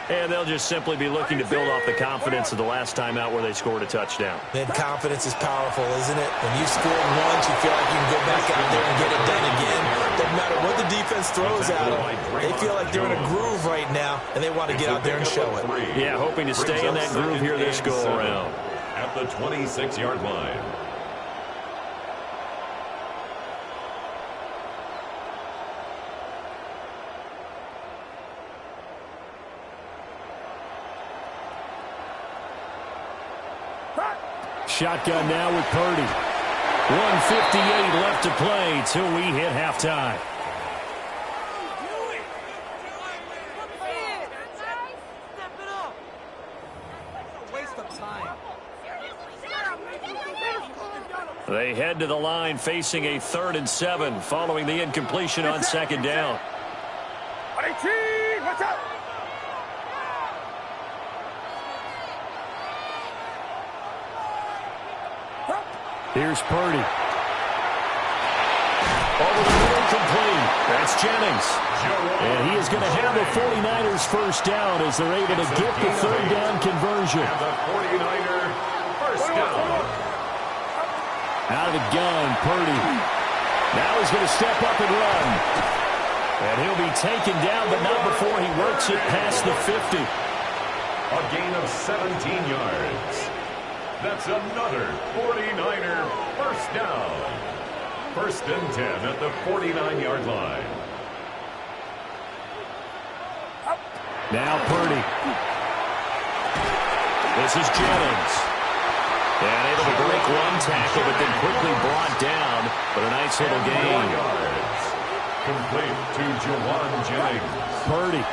And they'll just simply be looking to build off the confidence of the last time out where they scored a touchdown. Then confidence is powerful, isn't it? When you scored once, you feel like you can go back out there and get it done again. Doesn't matter what the defense throws at them. They feel like they're in a groove right now, and they want to get out there and show it. Yeah, hoping to stay in that groove here this go-around. At the 26-yard line. Shotgun now with Purdy. 1:58 left to play till we hit halftime. They head to the line facing a 3rd and 7 following the incompletion on 2nd down. Watch out! Here's Purdy. Over the middle, complete. That's Jennings. And he is going to have the 49ers first down as they're able to get the 3rd down conversion. And the 49er first down. Out of the gun, Purdy. Now he's going to step up and run. And he'll be taken down, but not before he works it past the 50. A gain of 17 yards. That's another 49er first down. 1st and 10 at the 49-yard line. Now Purdy. This is Jennings. And able to break one tackle, but then quickly brought down. But a nice little gain. Yards. Complete to Jawan Jennings. Purdy.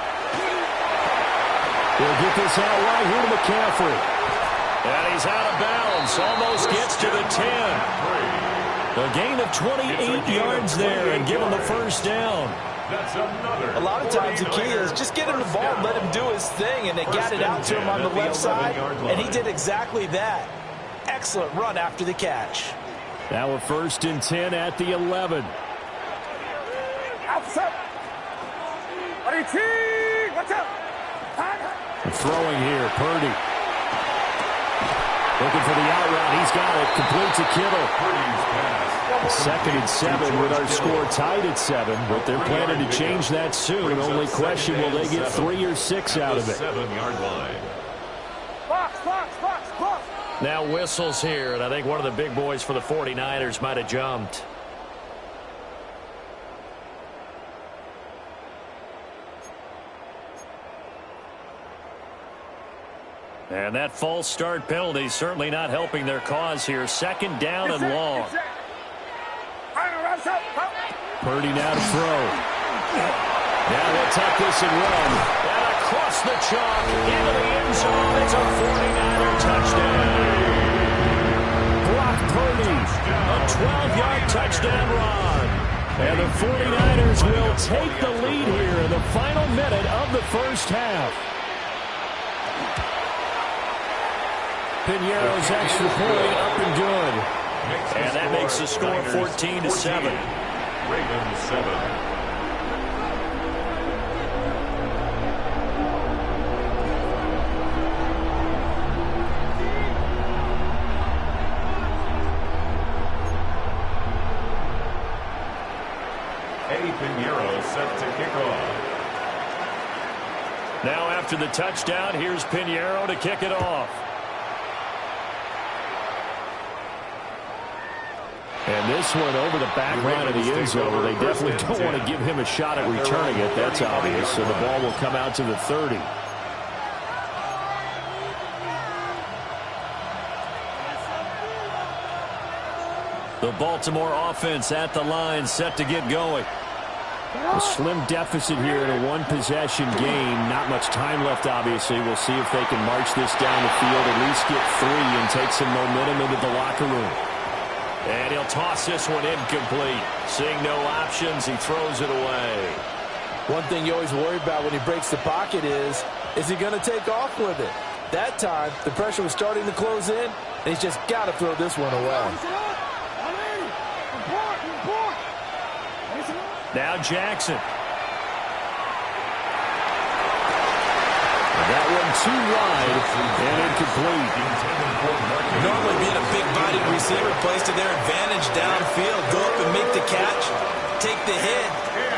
He'll get this out right here to McCaffrey. And he's out of bounds. Almost gets to the 10. A gain of 28 yards there and give him the first down. That's another. A lot of times the key is just get him the ball, let him do his thing, and they got it out to him on the left side, and he did exactly that. Excellent run after the catch. Now a 1st and 10 at the 11. Outside. Watch out. Throwing here, Purdy. Looking for the out route. He's got it. Complete to Kittle. 2nd and 7 with our score tied at 7, but they're planning to change that soon. Only question, will they get 3 or 6 out of it? 7-yard line. Box. Now whistles here, and I think one of the big boys for the 49ers might have jumped. And that false start penalty certainly not helping their cause here. 2nd down and long. Purdy now to throw. Now they'll tuck this and run. And across the chalk into the end zone. It's a 49er touchdown. Brock Purdy. A 12-yard touchdown run. And the 49ers will take the lead here in the final minute of the first half. Pinheiro's extra point up and good. And that makes the score 14-7. Ravens 7. Pinheiro set to kick off. Now after the touchdown, here's Pinheiro to kick it off. And this one over the back line of the end zone. They definitely don't want to give him a shot at returning it. That's obvious. So the ball will come out to the 30. The Baltimore offense at the line, set to get going. A slim deficit here in a one-possession game. Not much time left, obviously. We'll see if they can march this down the field, at least get 3 and take some momentum into the locker room. And he'll toss this one incomplete. Seeing no options, he throws it away. One thing you always worry about when he breaks the pocket is he going to take off with it? That time, the pressure was starting to close in, and he's just got to throw this one away. Now Jackson. That one too wide and incomplete. Normally being a big-bodied receiver plays to their advantage downfield. Go up and make the catch, take the hit,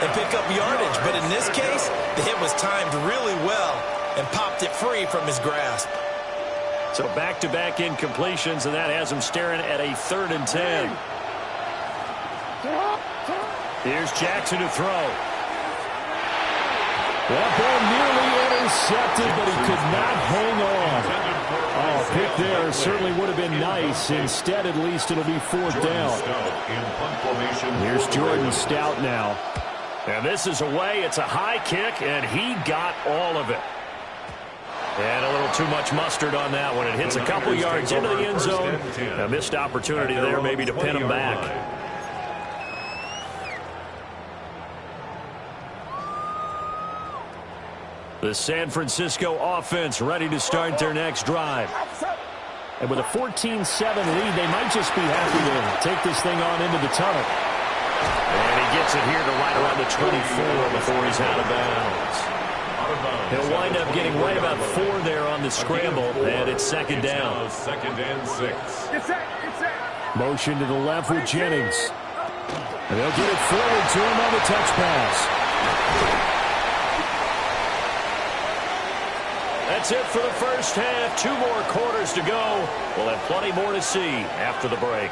and pick up yardage. But in this case, the hit was timed really well and popped it free from his grasp. So back-to-back incompletions, and that has him staring at a 3rd and 10. Here's Jackson to throw. That ball nearly intercepted, but he could not hang on. Oh, pick there certainly would have been nice. Instead, at least it'll be 4th down. Here's Jordan Stout now. And this is away. It's a high kick, and he got all of it. And a little too much mustard on that one. It hits a couple yards into the end zone. A missed opportunity there maybe to pin him back. The San Francisco offense ready to start their next drive. And with a 14-7 lead, they might just be happy to take this thing on into the tunnel. And he gets it here to right around the 24 before he's out of bounds. He'll wind up getting right about 4 there on the scramble, and it's 2nd down. 2nd and 6. Motion to the left with Jennings. And they'll get it forward to him on the touch pass. That's it for the first half. 2 more quarters to go. We'll have plenty more to see after the break.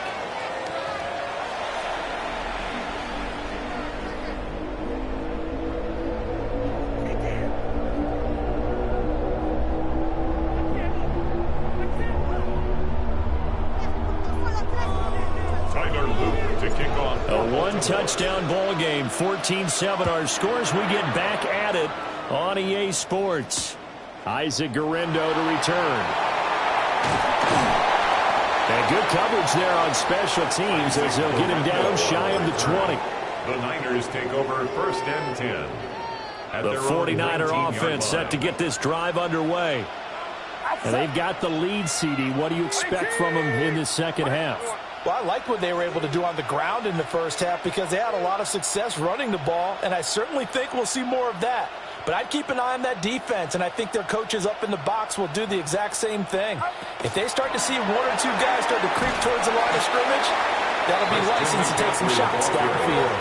A 1-touchdown ball game. 14-7 our scores. We get back at it on EA Sports. Isaac Guerrero to return. And good coverage there on special teams as they'll get him down shy of the 20. The Niners take over 1st and 10. The 49er offense set to get this drive underway. And they've got the lead, CD. What do you expect from them in the second half? Well, I like what they were able to do on the ground in the first half because they had a lot of success running the ball, and I certainly think we'll see more of that. But I'd keep an eye on that defense, and I think their coaches up in the box will do the exact same thing. If they start to see 1 or 2 guys start to creep towards the line of scrimmage, that'll be licensed to take some shots downfield.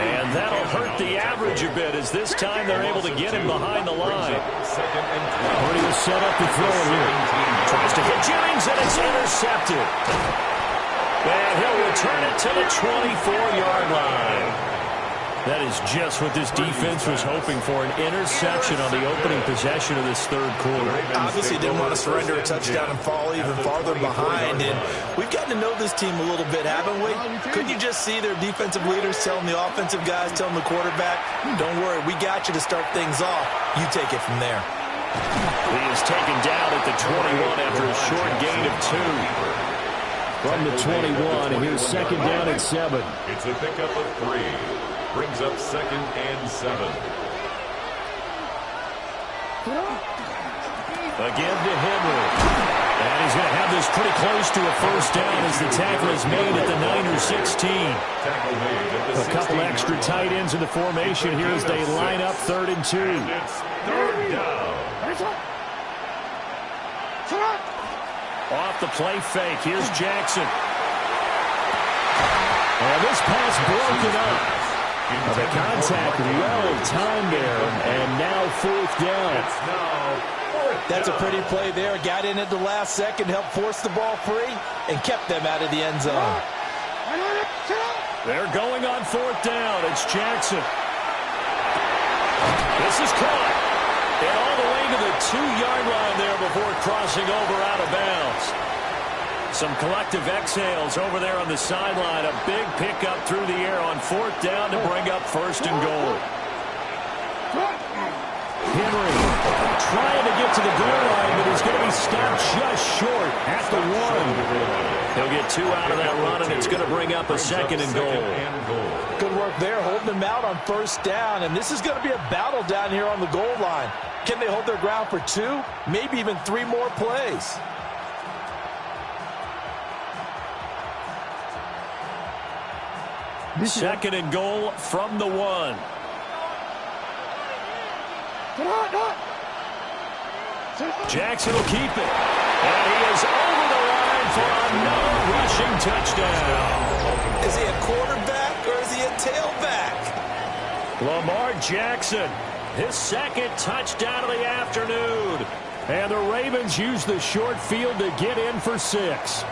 And that'll hurt the average a bit as this time they're able to get him behind the line. Already was set up to throw it here. Tries to hit Jennings, and it's intercepted. And he'll return it to the 24-yard line. That is just what this defense was hoping for, an interception on the opening possession of this 3rd quarter. Obviously didn't want to surrender a touchdown and fall even farther behind. And we've gotten to know this team a little bit, haven't we? Couldn't you just see their defensive leaders telling the offensive guys, telling the quarterback, don't worry, we got you to start things off. You take it from there. He is taken down at the 21 after a short gain of 2. From the 21, and here's 2nd down at 7. It's a pickup of 3. Brings up 2nd and 7. Again to Henry. And he's going to have this pretty close to a 1st down as the tackle is made at the Niners 16. A couple extra tight ends in the formation here as they line up 3rd and 2. And it's 3rd down. Off the play fake. Here's Jackson. And this pass broken up. The contact well timed there, and now 4th down. That's a pretty play there. Got in at the last second, helped force the ball free, and kept them out of the end zone. They're going on 4th down. It's Jackson. This is caught. And all the way to the 2-yard line there before crossing over out of bounds. Some collective exhales over there on the sideline. A big pickup through the air on 4th down to bring up 1st and goal. Henry trying to get to the goal line, but he's going to be stopped just short at the 1. He'll get 2 out of that run, and it's going to bring up a 2nd and goal. Good work there, holding them out on 1st down, and this is going to be a battle down here on the goal line. Can they hold their ground for 2, maybe even 3 more plays? Second and goal from the 1. Jackson will keep it. And he is over the line for another rushing touchdown. Is he a quarterback or is he a tailback? Lamar Jackson, his second touchdown of the afternoon. And the Ravens use the short field to get in for 6.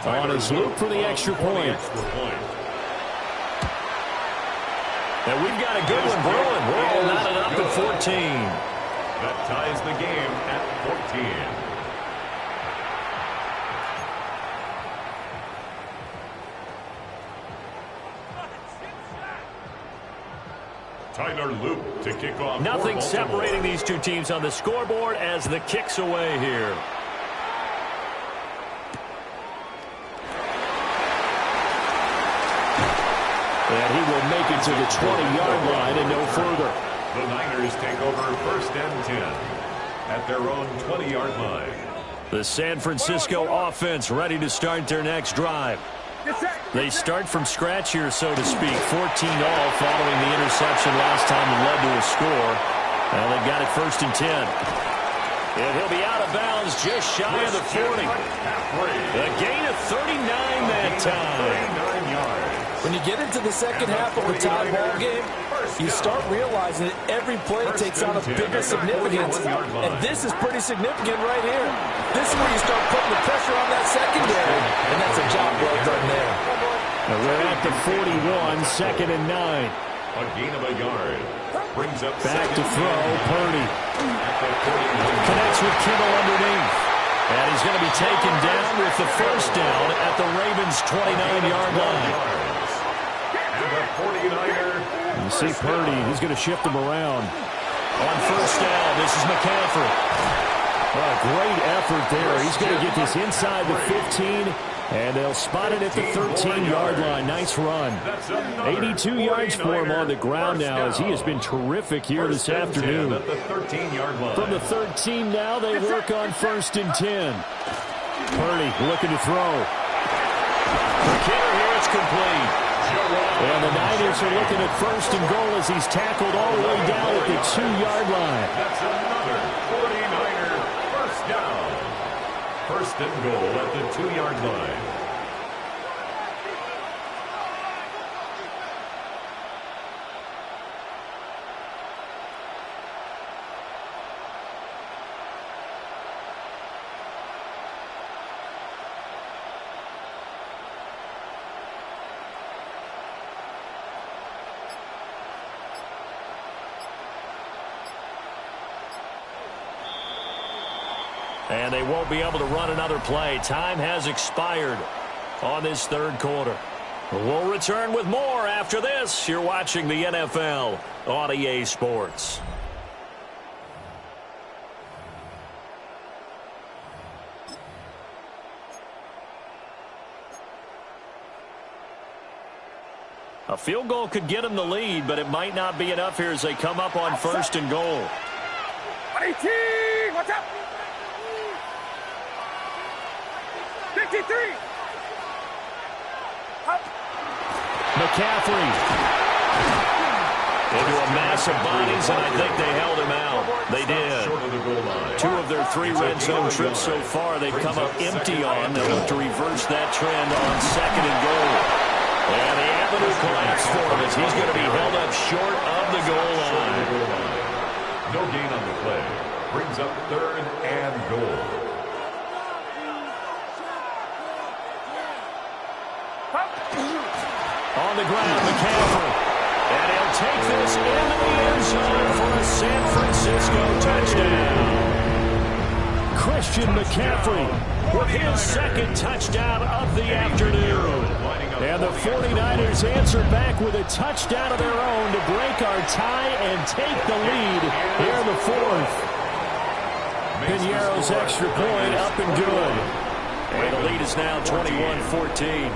On his loop for the extra point. And we've got a good one brewing. We're all knotted up at 14. That ties the game at 14. Tyler Loop to kick off. Nothing separating these two teams on the scoreboard as the kick's away here. And he will make it to the 20-yard line and no further. The Niners take over first and 10 at their own 20-yard line. The San Francisco offense ready to start their next drive. They start from scratch here, so to speak. 14-all following the interception last time that led to a score. Well, they've got it first and 10. And he'll be out of bounds just shy of the 40. A gain of 39 that time. When you get into the second half of a tie ball game, you start realizing that every play takes on a bigger significance. And this is pretty significant right here. This is where you start putting the pressure on that secondary. And that's a job well done there. And we're at the 41, second and 9. A gain of a yard. Brings up back to throw, Purdy. Connects with Kittle underneath. And he's going to be taken down with the first down at the Ravens' 29-yard line. You see Purdy, he's going to shift him around. On first down, this is McCaffrey. Great effort there. He's going to get this inside the 15, and they'll spot it at the 13-yard line. Nice run. 82 yards for him on the ground now as he has been terrific here this afternoon. From the 13 now, they work on first and 10. Purdy looking to throw. The kicker here, it's complete. And the Niners are looking at first and goal as he's tackled all the way down at the 2-yard line. That's another 49er first down. First and goal at the 2-yard line. And they won't be able to run another play. Time has expired on this third quarter. We'll return with more after this. You're watching the NFL on EA Sports. A field goal could get them the lead, but it might not be enough here as they come up on first and goal. 18, watch out! 53. McCaffrey into a mass of bodies, and I think they held him out. They did. 2 of their 3 red zone trips so far, they've come up empty on. They'll look to reverse that trend on second and goal. And the avenue collapsed for him as he's going to be held up short of the goal line. No gain on the play. Brings up third and goal. On the ground, McCaffrey. And he'll take this into the end zone for a San Francisco touchdown. Christian McCaffrey with his second touchdown of the afternoon. And the 49ers answer back with a touchdown of their own to break our tie and take the lead here in the fourth. Piñeiro's extra point up and good. And the lead is now 21-14.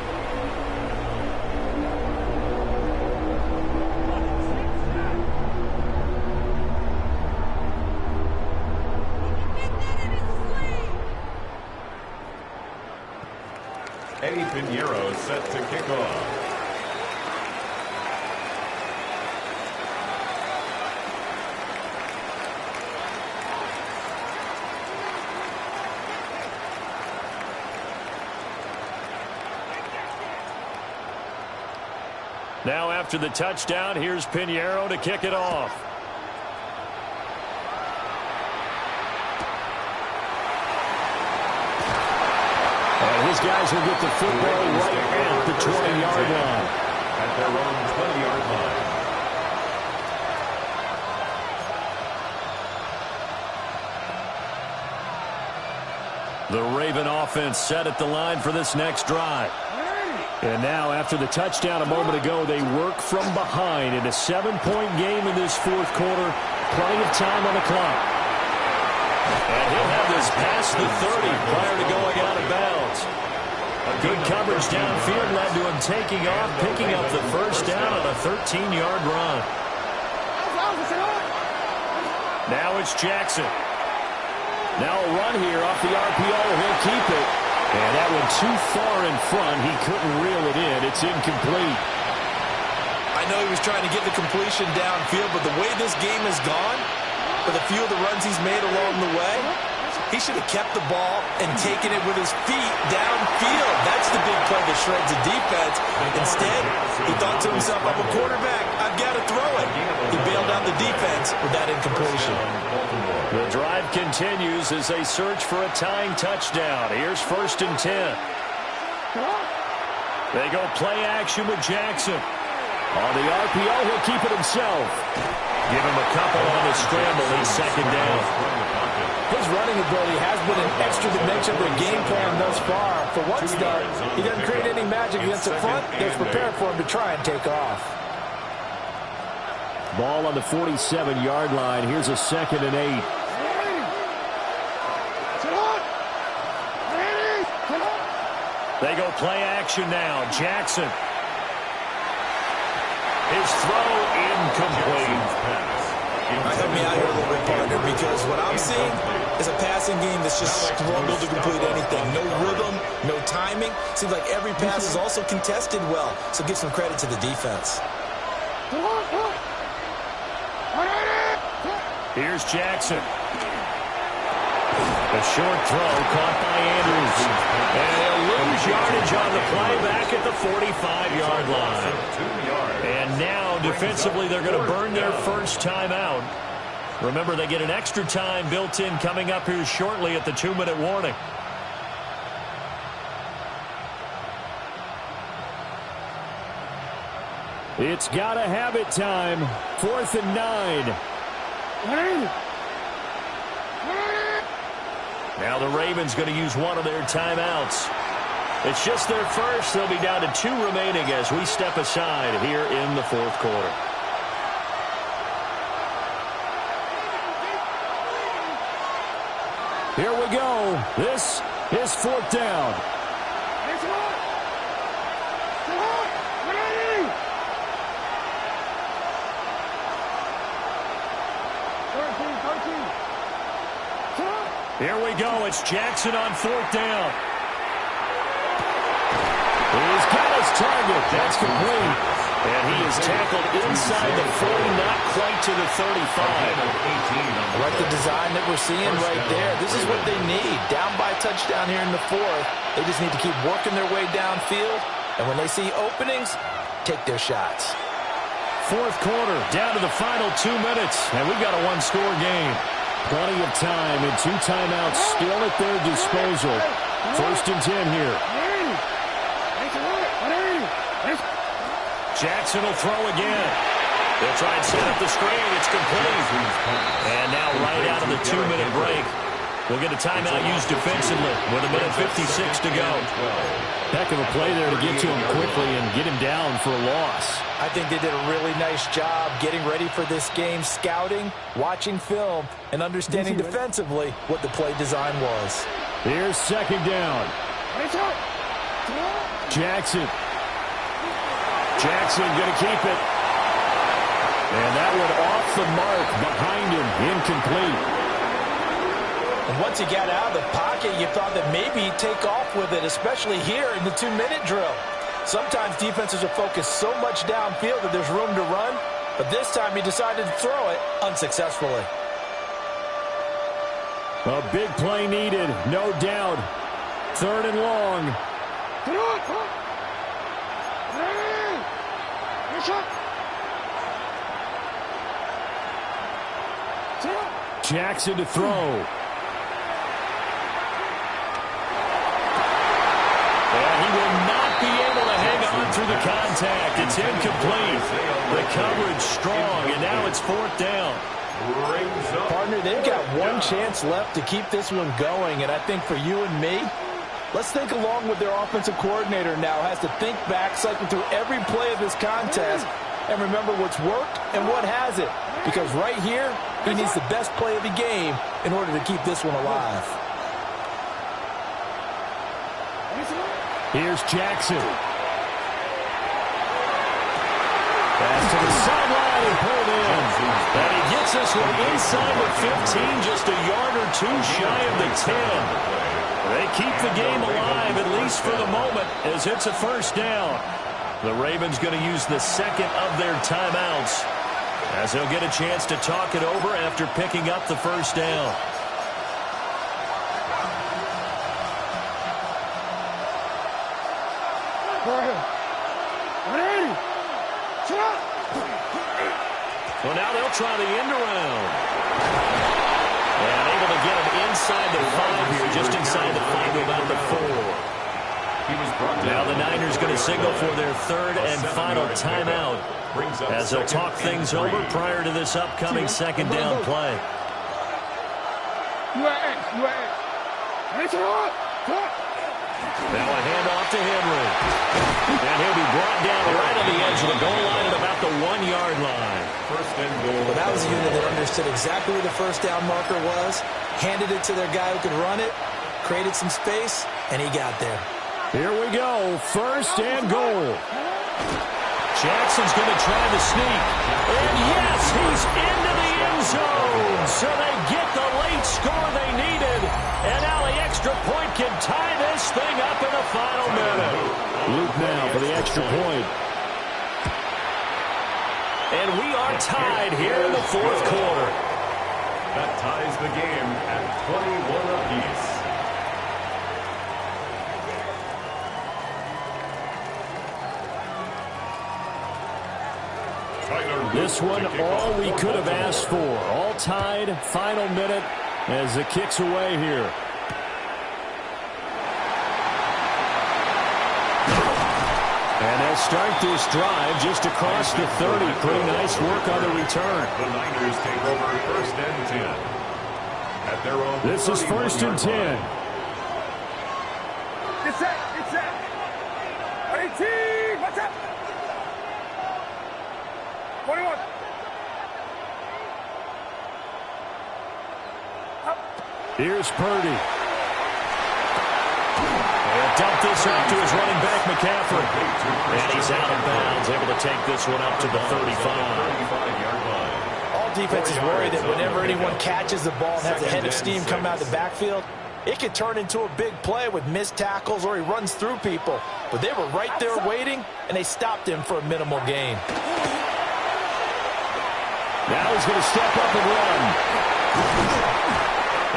Eddie Pinheiro set to kick off. Now after the touchdown, here's Pinheiro to kick it off. And his guys will get the football right at the 20-yard line. At their own 20-yard line. The Raven offense set at the line for this next drive. And now, after the touchdown a moment ago, they work from behind in a 7-point game in this fourth quarter. Plenty of time on the clock. And he'll have this past the 30 prior to going out of bounds. A good coverage downfield led to him taking off, picking up the first down on a 13-yard run. Now it's Jackson. Now a run here off the RPO. He'll keep it. And that one too far in front. He couldn't reel it in. It's incomplete. I know he was trying to get the completion downfield, but the way this game has gone, with a few of the runs he's made along the way, he should have kept the ball and taken it with his feet downfield. That's the big play that shreds the defense. Instead, he thought to himself, I'm a quarterback. I've got to throw it. He bailed out the defense with that incompletion. The drive continues as they search for a tying touchdown. Here's 1st and 10. They go play action with Jackson. On the RPO, he'll keep it himself. Give him a couple on the scramble. He's 2nd down. His running ability has been an extra dimension of their game plan thus far. For one start, he doesn't create any magic against the front. They're prepared for him to try and take off. Ball on the 47-yard line. Here's a 2nd and 8. They go play action now. Jackson. His throw incomplete. Help me out here a little bit, partner, because what I'm seeing is a passing game that's just struggled to complete anything. No rhythm, no timing. Seems like every pass is also contested well, so give some credit to the defense. Here's Jackson. A short throw caught by Andrews. And he'll lose yardage on the play back at the 45-yard line. And now, defensively, they're going to burn their first timeout. Remember, they get an extra time built in coming up here shortly at the 2-minute warning. It's got to have it time. 4th and 9. Now the Ravens going to use one of their timeouts. It's just their first. They'll be down to 2 remaining as we step aside here in the fourth quarter. Here we go. This is 4th down. Here we go. It's Jackson on 4th down. He's got his target. That's complete. And he is tackled inside the 40, not quite to the 35. I like the design that we're seeing right there. This is what they need. Down by touchdown here in the 4th. They just need to keep working their way downfield. And when they see openings, take their shots. Fourth quarter, down to the final 2 minutes. And we've got a one-score game. Plenty of time and 2 timeouts still at their disposal. 1st and 10 here. Jackson will throw again. They'll try and set up the screen. It's complete. And now right out of the 2-minute break, we'll get a timeout used defensively with 1:56 to go. Heck of a play there to get to him quickly and get him down for a loss. I think they did a really nice job getting ready for this game, scouting, watching film, and understanding defensively what the play design was. Here's 2nd down. Jackson. Jackson going to keep it. And that one off the mark behind him, incomplete. And once he got out of the pocket, you thought that maybe he'd take off with it, especially here in the 2-minute drill. Sometimes defenses are focused so much downfield that there's room to run, but this time he decided to throw it unsuccessfully. A big play needed, no doubt. 3rd and long. Jackson to throw. And he will not be able to hang on through the contact. It's incomplete. The coverage strong, and now it's 4th down. Partner, they've got one chance left to keep this one going, and I think for you and me, let's think along with their offensive coordinator now. Has to think back, cycle through every play of this contest, and remember what's worked and what hasn't. Because right here, he needs the best play of the game in order to keep this one alive. Here's Jackson. Pass to the sideline and pulled in. And he gets this one inside the 15, just a yard or two shy of the 10. They keep the game alive, at least for the moment, as it's a 1st down. The Ravens going to use the 2nd of their timeouts, as they'll get a chance to talk it over after picking up the 1st down. Well, now they'll try the end around. And able to get him inside the 5 here, just inside the 5 to about the 4. Now the Niners going to signal for their 3rd and final timeout, as they'll talk things over prior to this upcoming 2nd down play. Now a handoff to Henry. And he'll be brought down right on the edge of the goal line at about the 1-yard line. 1st and goal. Well, that was a unit that understood exactly where the 1st down marker was, handed it to their guy who could run it, created some space, and he got there. Here we go, 1st and goal. Jackson's going to try the sneak. And yes, he's into the end zone. So they get the late score they needed. And now the extra point can tie this thing up in the final minute. Luke now for the extra point. And we are tied here in the 4th quarter. That ties the game at 21 apiece. This one, all we could have asked for. All tied, final minute, as the kick's away here. And they'll start this drive just across the 30. Pretty nice work on the return. The Niners take over 1st and 10. At their own. This is 1st and 10. Get set, get set. 18, what's up? 21. Here's Purdy. He'll dump this out to his running back, McCaffrey. And he's out of bounds, able to take this one up to the 35-yard line. All defenses worry that whenever anyone catches the ball and has a head of steam come out of the backfield, it could turn into a big play with missed tackles or he runs through people. But they were right there waiting, and they stopped him for a minimal gain. Now he's going to step up and run.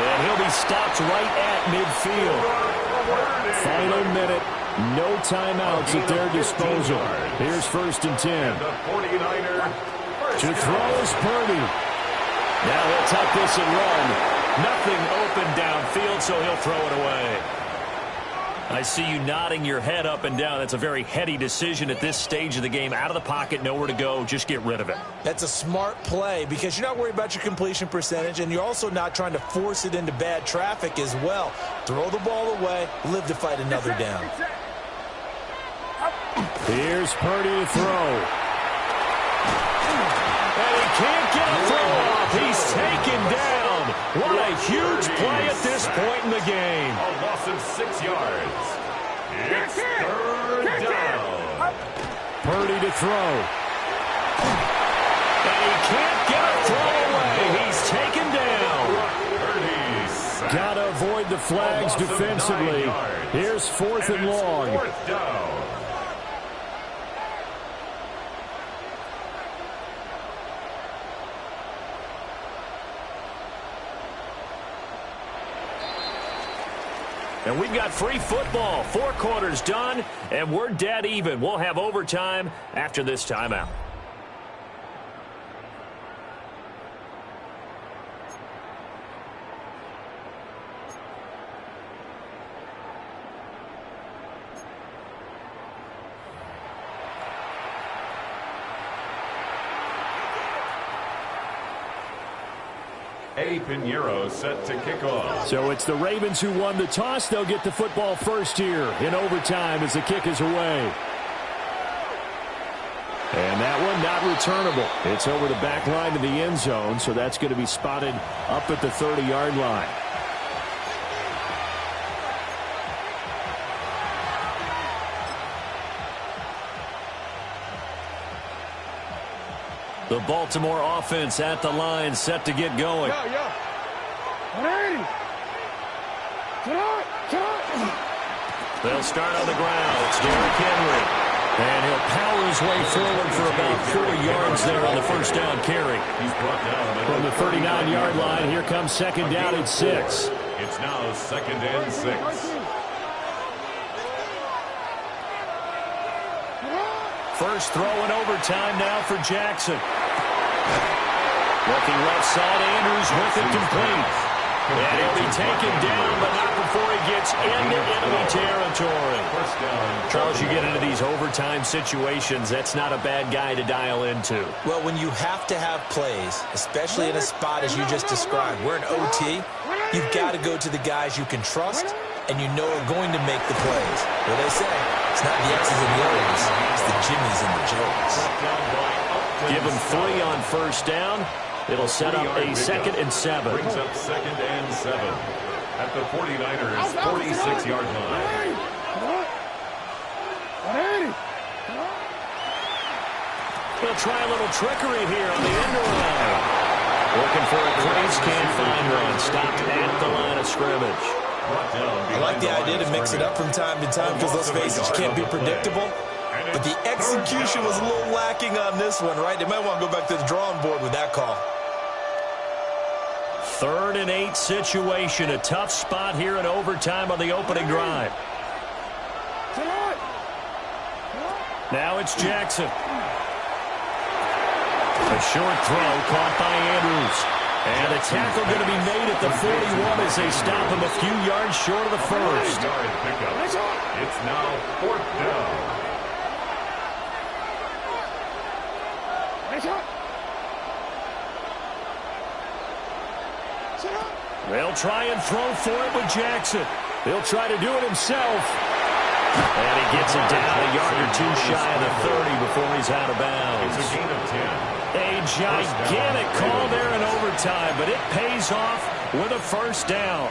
And he'll be stopped right at midfield. Final minute, no timeouts at their disposal. Here's 1st and 10. To throw is Purdy. Now he'll tuck this and run. Nothing open downfield, so he'll throw it away. I see you nodding your head up and down. That's a very heady decision at this stage of the game. Out of the pocket, nowhere to go. Just get rid of it. That's a smart play because you're not worried about your completion percentage, and you're also not trying to force it into bad traffic as well. Throw the ball away, live to fight another down. Here's Purdy to throw. And he can't get a throw off. He's taken down. What a huge play at this point in the game. A loss of 6 yards. It's 3rd down. Purdy to throw. And he can't get a throw away. He's taken down. Purdy sacked. Got flags defensively. Here's 4th and long. 4th down. And we've got free football. 4 quarters done, and we're dead even. We'll have overtime after this timeout. Pinheiro set to kick off. So it's the Ravens who won the toss. They'll get the football first here in overtime as the kick is away. And that one not returnable. It's over the back line to the end zone, so that's going to be spotted up at the 30-yard line. The Baltimore offense at the line, set to get going. They'll start on the ground. It's Derrick Henry. And he'll power his way forward for about 4 yards there on the first down carry. From the 39-yard line, here comes 2nd down and 6. It's now 2nd and 6. First throw in overtime now for Jackson. Looking left side, Andrews with it complete. And he'll be taken down, but not before he gets into enemy territory. Charles, you get into these overtime situations, that's not a bad guy to dial into. Well, when you have to have plays, especially in a spot as you just described, we're in OT, you've got to go to the guys you can trust and you know are going to make the plays. What they say, it's not the X's and the O's, it's the Jimmies and the Joes. Give him 3 on first down. It'll set up a 2nd and 7. Brings up 2nd and 7 at the 49ers' 46-yard line. They'll try a little trickery here on the end around. Looking for a crease, can't find one. Stopped at the line of scrimmage. I like the idea to mix it up from time to time because, let's face it, you can't be predictable. But the execution was a little lacking on this one, right? They might want to go back to the drawing board with that call. 3rd and 8 situation. A tough spot here in overtime on the opening drive. Now it's Jackson. A short throw caught by Andrews. And a tackle going to be made at the 41 as they stop him a few yards short of the first. It's now 4th down. They'll try and throw for it with Jackson. He'll try to do it himself. And he gets it down a yard or 2 shy of the 30 before he's out of bounds. It's a gain of 10. A gigantic call there in overtime, but it pays off with a first down.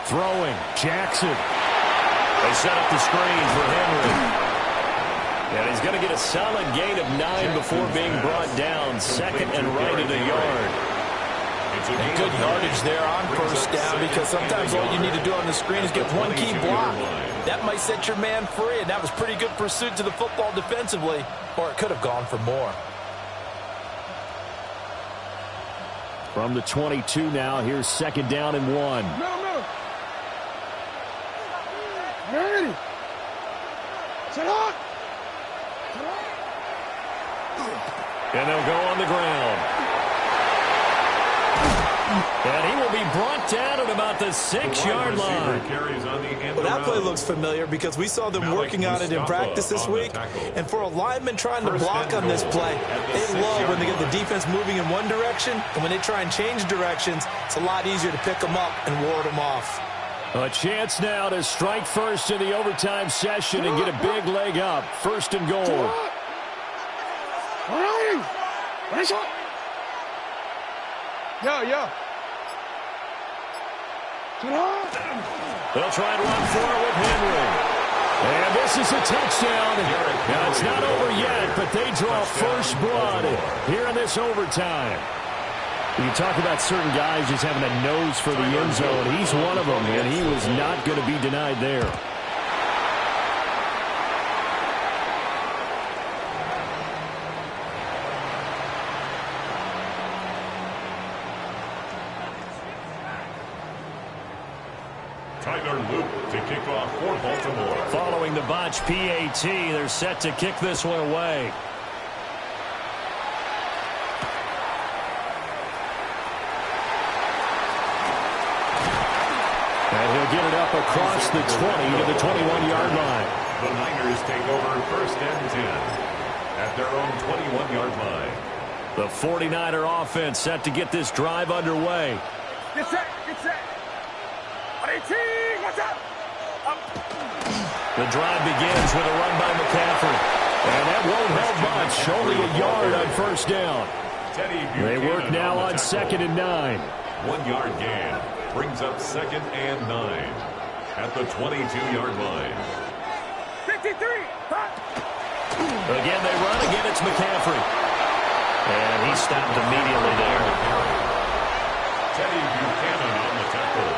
Throwing, Jackson. They set up the screen for Henry. And he's going to get a solid gain of 9 before being brought down. 2nd and right at a yard. And good yardage there on first down because sometimes all you need to do on the screen is get one key block. That might set your man free, and that was pretty good pursuit to the football defensively, or it could have gone for more. From the 22 now, here's 2nd down and 1. Ready. Set up. And they'll go on the ground. And he will be brought down at about the 6-yard line. Well, that play looks familiar because we saw them working on it in practice this week. And for a lineman trying to block on this play, they love when they get the defense moving in one direction. And when they try and change directions, it's a lot easier to pick them up and ward them off. A chance now to strike first in the overtime session and get a big leg up. 1st and goal. Yo. They'll try and run for it with Henry. And this is a touchdown. Now, it's not over yet, but they draw first blood here in this overtime. You talk about certain guys just having a nose for the end zone. He's one of them, and he was not going to be denied there. To kick off for Baltimore. Following the botch PAT, they're set to kick this one away. And he'll get it up across the 20 to the 21-yard line. The Niners take over first and 10 at their own 21-yard line. The 49er offense set to get this drive underway. Get set, get set. 18, what's up? The drive begins with a run by McCaffrey. And that won't help much. Only a yard on first down. They work now on 2nd and 9. 1 yard gain brings up 2nd and 9 at the 22-yard line. 53. Again, they run. Again, it's McCaffrey. And he stopped immediately there. Teddy Buchanan on the tackle.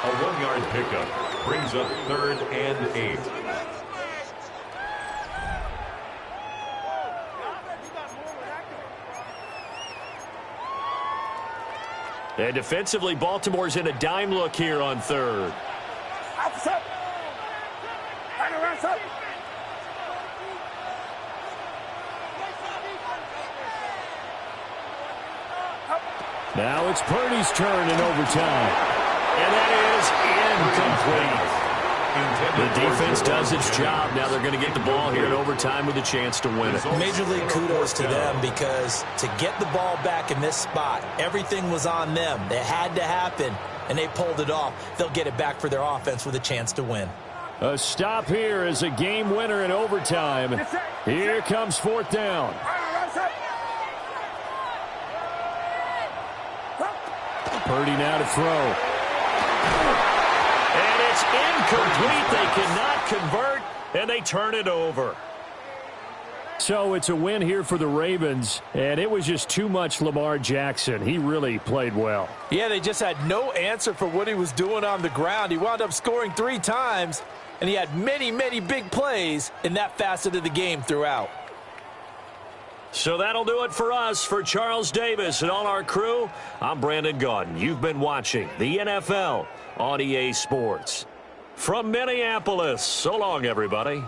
A 1-yard pickup brings up 3rd and 8. And defensively, Baltimore's in a dime look here on 3rd. Now it's Purdy's turn in overtime. And that is incomplete. The defense does its job. Now they're going to get the ball here in overtime with a chance to win it. Major league kudos to them, because to get the ball back in this spot, everything was on them. It had to happen, and they pulled it off. They'll get it back for their offense with a chance to win. A stop here is a game winner in overtime. Here comes 4th down. Purdy now to throw. And it's incomplete. They cannot convert, and they turn it over. So it's a win here for the Ravens, and it was just too much Lamar Jackson. He really played well. Yeah, they just had no answer for what he was doing on the ground. He wound up scoring 3 times, and he had many, many big plays in that facet of the game throughout. So that'll do it for us. For Charles Davis and all our crew, I'm Brandon Gaudin. You've been watching the NFL on EA Sports. From Minneapolis, so long, everybody.